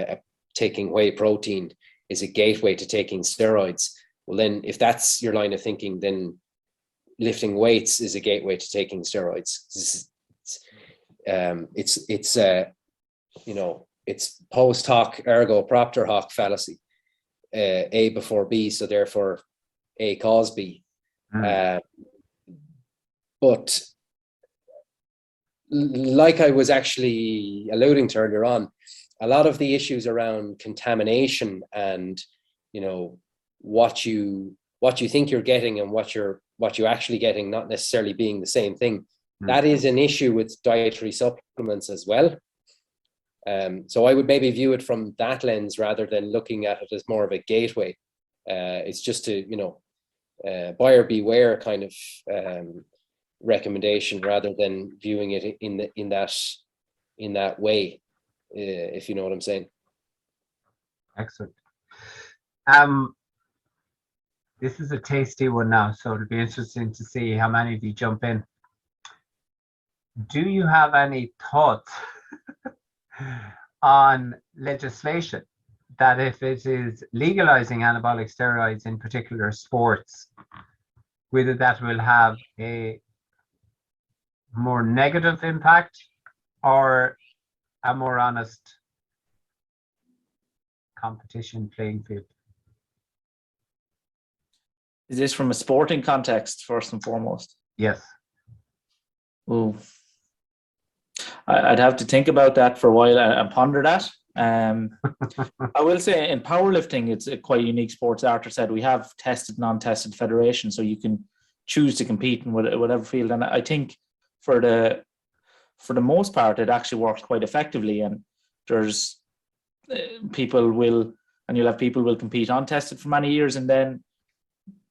taking whey protein is a gateway to taking steroids. Well, then if that's your line of thinking, then lifting weights is a gateway to taking steroids. It's post hoc ergo propter hoc fallacy. A before B, so therefore A cause B. But like I was actually alluding to earlier on, a lot of the issues around contamination and what you think you're getting and what you're actually getting not necessarily being the same thing, that is an issue with dietary supplements as well. So I would maybe view it from that lens rather than looking at it as more of a gateway. It's just to buyer beware kind of recommendation rather than viewing it in that way, if you know what I'm saying. Excellent. This is a tasty one now, so it'll be interesting to see how many of you jump in. Do you have any thoughts on legislation that, if it is legalizing anabolic steroids in particular sports, whether that will have a more negative impact or a more honest competition playing field? Is this from a sporting context, first and foremost? Yes. Oh, I'd have to think about that for a while and ponder that. I will say in powerlifting, it's a quite unique sport. As Arthur said, we have tested, non-tested federations, so you can choose to compete in whatever field. And I think for the most part, it actually works quite effectively. And there's you'll have people will compete untested for many years, and then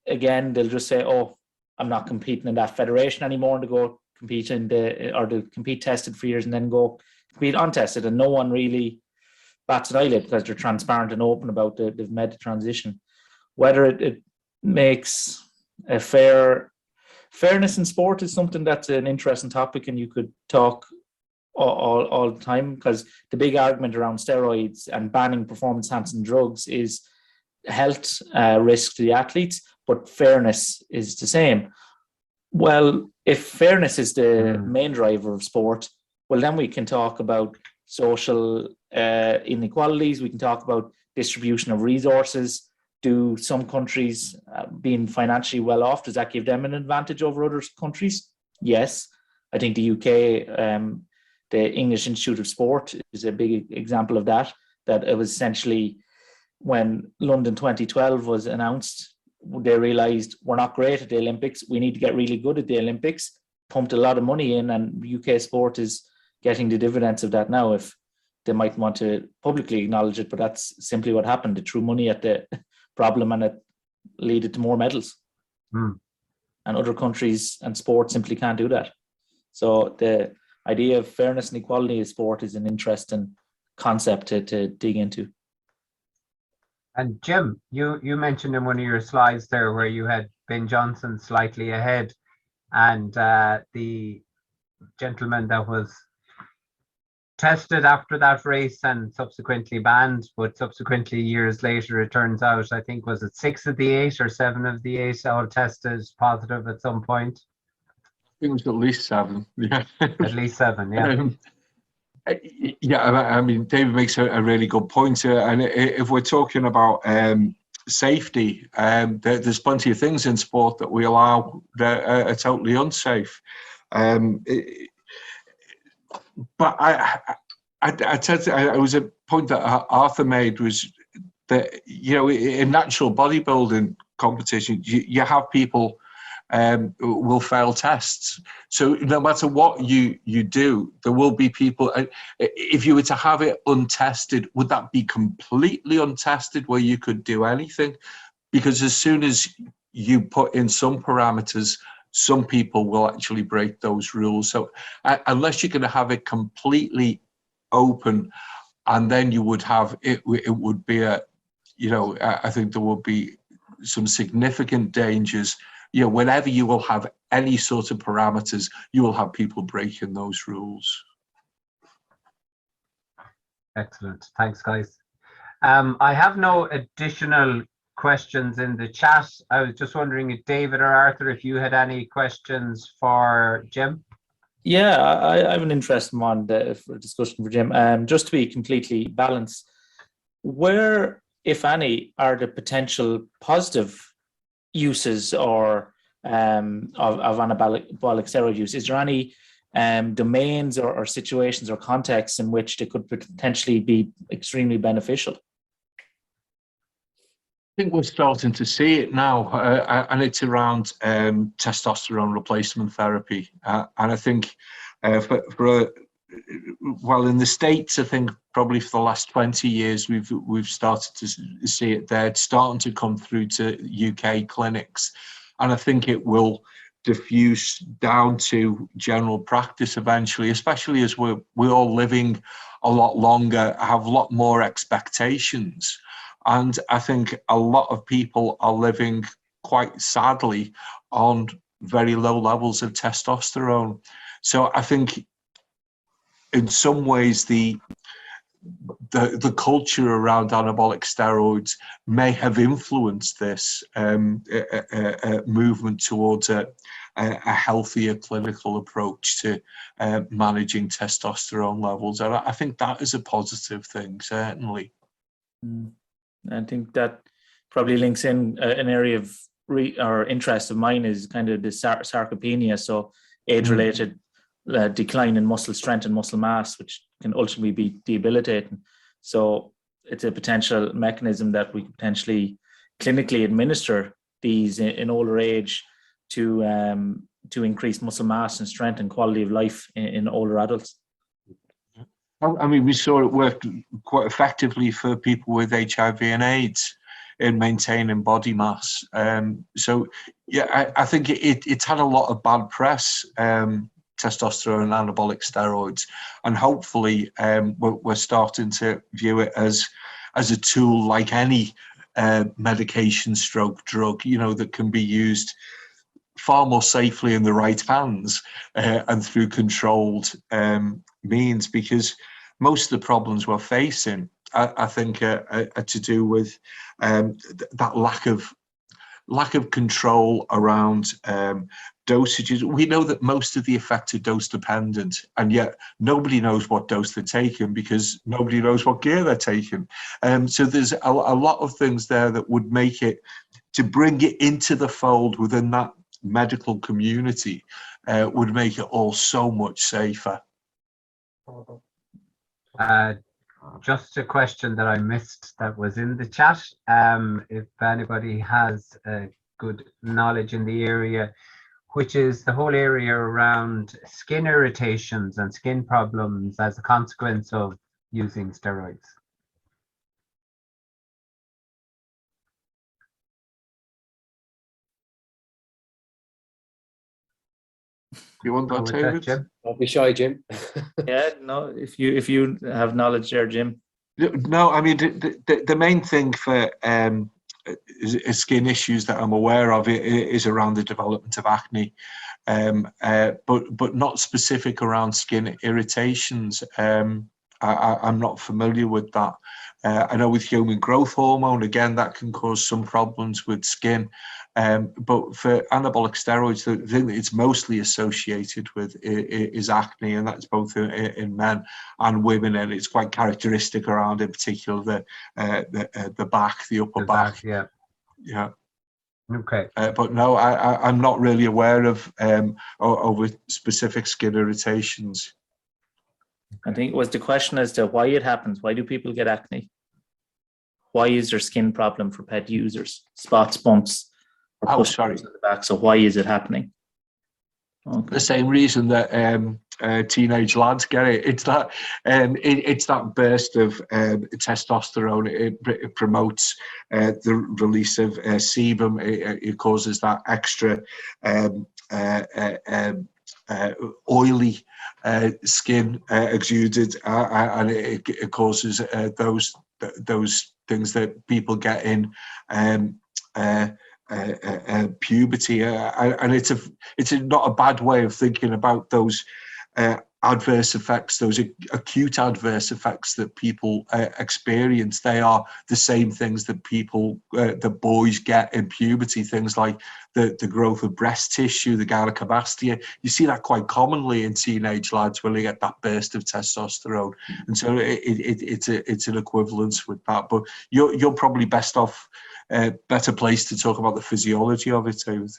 again they'll just say, "Oh, I'm not competing in that federation anymore," and to go compete they'll compete tested for years and then go compete untested, and no one really bats an eyelid because they're transparent and open about they've made the transition. Whether it makes a fairness in sport is something that's an interesting topic, and you could talk all the time, because the big argument around steroids and banning performance enhancing drugs is health risk to the athletes, but fairness is the same. Well, if fairness is the main driver of sport, well, then we can talk about social inequalities. We can talk about distribution of resources. Do some countries being financially well off, does that give them an advantage over other countries? Yes. I think the UK, the English Institute of Sport is a big example of that it was essentially when London 2012 was announced, they realized we're not great at the Olympics. We need to get really good at the Olympics, pumped a lot of money in, and UK sport is getting the dividends of that now. If they might want to publicly acknowledge it, but that's simply what happened. They threw money at the problem, and it led to more medals. Mm. And other countries and sports simply can't do that. So the idea of fairness and equality in sport is an interesting concept to dig into. And Jim, you mentioned in one of your slides there where you had Ben Johnson slightly ahead, and the gentleman that was tested after that race and subsequently banned, but subsequently years later, it turns out, I think, was it 6 of the 8 or 7 of the 8 all tested positive at some point? I think it was at least 7. Yeah. At least 7, yeah. Yeah, I mean, David makes a really good point. And if we're talking about safety, there's plenty of things in sport that we allow that are totally unsafe. But it was a point that Arthur made, was that, you know, in natural bodybuilding competition, you have people will fail tests. So no matter what you do, there will be people. If you were to have it untested, would that be completely untested where you could do anything? Because as soon as you put in some parameters, some people will actually break those rules. So unless you're going to have it completely open, and then you would have it would be a, you know, I think there will be some significant dangers. You know, whenever you will have any sort of parameters, you will have people breaking those rules. Excellent. Thanks, guys. I have no additional questions in the chat. I was just wondering if David or Arthur, if you had any questions for Jim. Yeah, I have an interesting one for discussion for Jim. Just to be completely balanced, where, if any, are the potential positive uses or of anabolic steroid use? Is there any domains or situations or contexts in which they could potentially be extremely beneficial? I think we're starting to see it now, and it's around testosterone replacement therapy. And I think well, in the States, I think probably for the last 20 years, we've started to see it there. It's starting to come through to UK clinics, and I think it will diffuse down to general practice eventually, especially as we're all living a lot longer, have a lot more expectations. And I think a lot of people are living, quite sadly, on very low levels of testosterone. So I think in some ways the culture around anabolic steroids may have influenced this movement towards a healthier clinical approach to managing testosterone levels. And I think that is a positive thing, certainly. I think that probably links in an area of interest of mine is kind of the sarcopenia, so age-related decline in muscle strength and muscle mass, which can ultimately be debilitating. So it's a potential mechanism that we could potentially clinically administer these in older age to increase muscle mass and strength and quality of life in older adults. I mean, we saw it work quite effectively for people with HIV and AIDS in maintaining body mass. So, yeah, I think it's had a lot of bad press, testosterone and anabolic steroids, and hopefully we're starting to view it as a tool like any medication stroke drug, you know, that can be used far more safely in the right hands and through controlled means, because most of the problems we're facing, I think, are to do with that lack of control around dosages. We know that most of the effects are dose dependent, and yet nobody knows what dose they're taking because nobody knows what gear they're taking. So there's a lot of things there that would make it, to bring it into the fold within that medical community, would make it all so much safer. Just a question that I missed that was in the chat. If anybody has good knowledge in the area, which is the whole area around skin irritations and skin problems as a consequence of using steroids. You want Go that, with that, David? Jim? Don't be shy, Jim. Yeah, no, if you have knowledge there, Jim. No, I mean the main thing for skin issues that I'm aware of is around the development of acne, but not specific around skin irritations. I'm not familiar with that. I know with human growth hormone, again, that can cause some problems with skin. But for anabolic steroids, the thing that it's mostly associated with is acne, and that's both in men and women, and it's quite characteristic around, in particular, the back, the upper back. Yeah. Yeah. Okay. But no, I'm not really aware of over specific skin irritations. I think it was the question as to why it happens. Why do people get acne? Why is there skin problem for pet users? Spots, bumps, or Oh, pus sorry. on the back. So why is it happening? Okay. The same reason that teenage lads get it. It's that it's that burst of testosterone. It promotes the release of sebum. It causes that extra oily skin exuded, and it causes those things that people get in puberty, and it's not a bad way of thinking about those adverse effects, those acute adverse effects that people experience. They are the same things that the boys get in puberty, things like the growth of breast tissue, the gynecomastia. You see that quite commonly in teenage lads when they get that burst of testosterone, and so it's an equivalence with that. But you're probably better placed to talk about the physiology of it, David.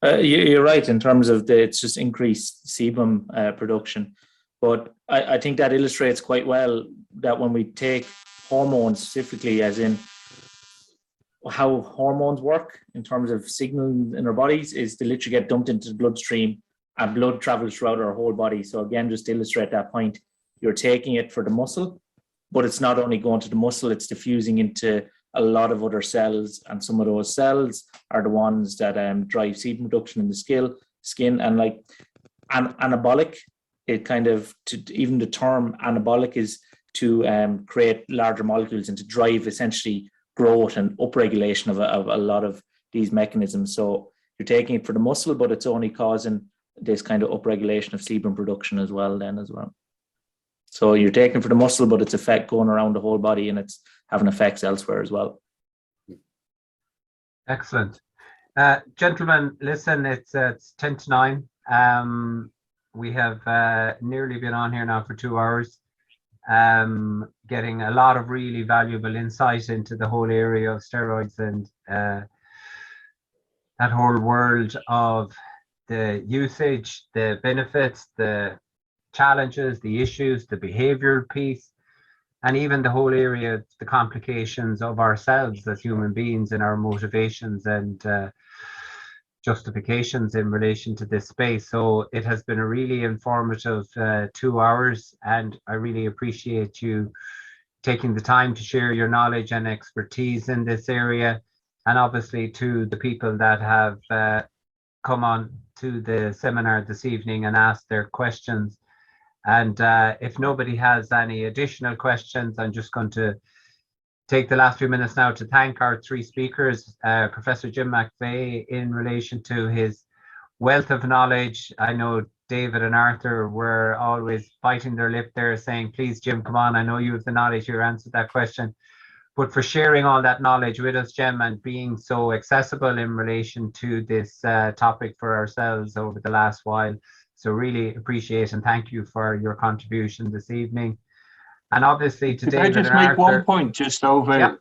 You're right in terms of it's just increased sebum production. But I think that illustrates quite well that when we take hormones specifically, as in how hormones work in terms of signals in our bodies, is they literally get dumped into the bloodstream and blood travels throughout our whole body. So again, just to illustrate that point, you're taking it for the muscle, but it's not only going to the muscle, it's diffusing into a lot of other cells, and some of those cells are the ones that drive sebum production in the skin. And like anabolic, it kind of, even the term anabolic is to create larger molecules and to drive essentially growth and upregulation of a lot of these mechanisms. So you're taking it for the muscle, but it's only causing this kind of upregulation of sebum production as well. So you're taking it for the muscle, but it's effect going around the whole body, and it's having effects elsewhere as well. Excellent. Gentlemen, listen, it's 10 to 9. We have nearly been on here now for 2 hours, getting a lot of really valuable insight into the whole area of steroids and that whole world of the usage, the benefits, the challenges, the issues, the behavioral piece, and even the whole area of the complications of ourselves as human beings and our motivations and justifications in relation to this space. So it has been a really informative 2 hours, and I really appreciate you taking the time to share your knowledge and expertise in this area, and obviously to the people that have come on to the seminar this evening and asked their questions. And if nobody has any additional questions, I'm just going to take the last few minutes now to thank our 3 speakers, Professor Jim McVeigh, in relation to his wealth of knowledge. I know David and Arthur were always biting their lip there saying, please, Jim, come on, I know you have the knowledge, you answered that question. But for sharing all that knowledge with us, Jim, and being so accessible in relation to this topic for ourselves over the last while. So really appreciate and thank you for your contribution this evening. And obviously to David and Arthur. Can I just make one point just over,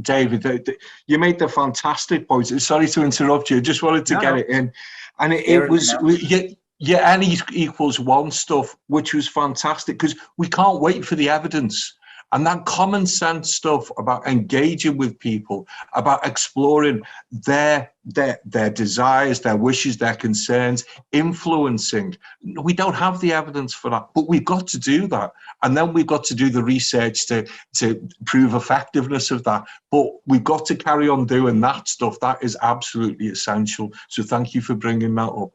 David? You made the fantastic point. Sorry to interrupt you. I just wanted to get it in. And it was, N equals 1 stuff, which was fantastic, because we can't wait for the evidence. And that common sense stuff about engaging with people, about exploring their desires, their wishes, their concerns, influencing. We don't have the evidence for that, but we've got to do that. And then we've got to do the research to prove effectiveness of that. But we've got to carry on doing that stuff. That is absolutely essential. So thank you for bringing that up.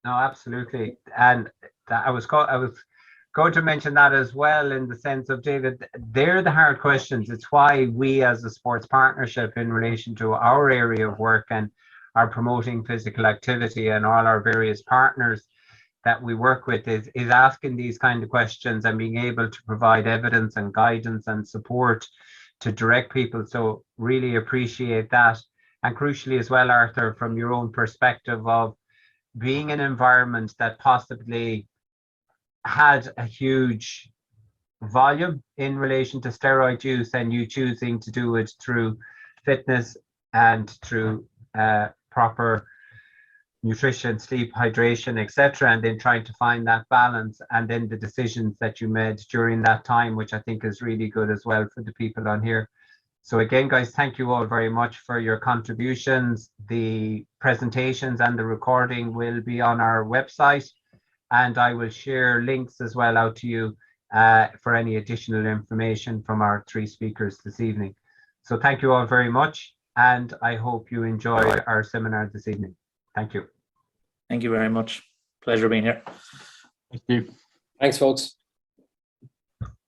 No, absolutely. And I was going to mention that as well, in the sense of, David, they're the hard questions. It's why we as a sports partnership, in relation to our area of work and are promoting physical activity, and all our various partners that we work with, is asking these kind of questions and being able to provide evidence and guidance and support to direct people. So really appreciate that. And crucially as well, Arthur, from your own perspective of being an environment that possibly had a huge volume in relation to steroid use, and you choosing to do it through fitness and through proper nutrition, sleep, hydration, etc., and then trying to find that balance, and then the decisions that you made during that time, which I think is really good as well for the people on here. So again, guys, thank you all very much for your contributions. The presentations and the recording will be on our website, and I will share links as well out to you for any additional information from our 3 speakers this evening. So thank you all very much, and I hope you enjoyed our seminar this evening. Thank you. Thank you very much. Pleasure being here. Thank you. Thanks, folks.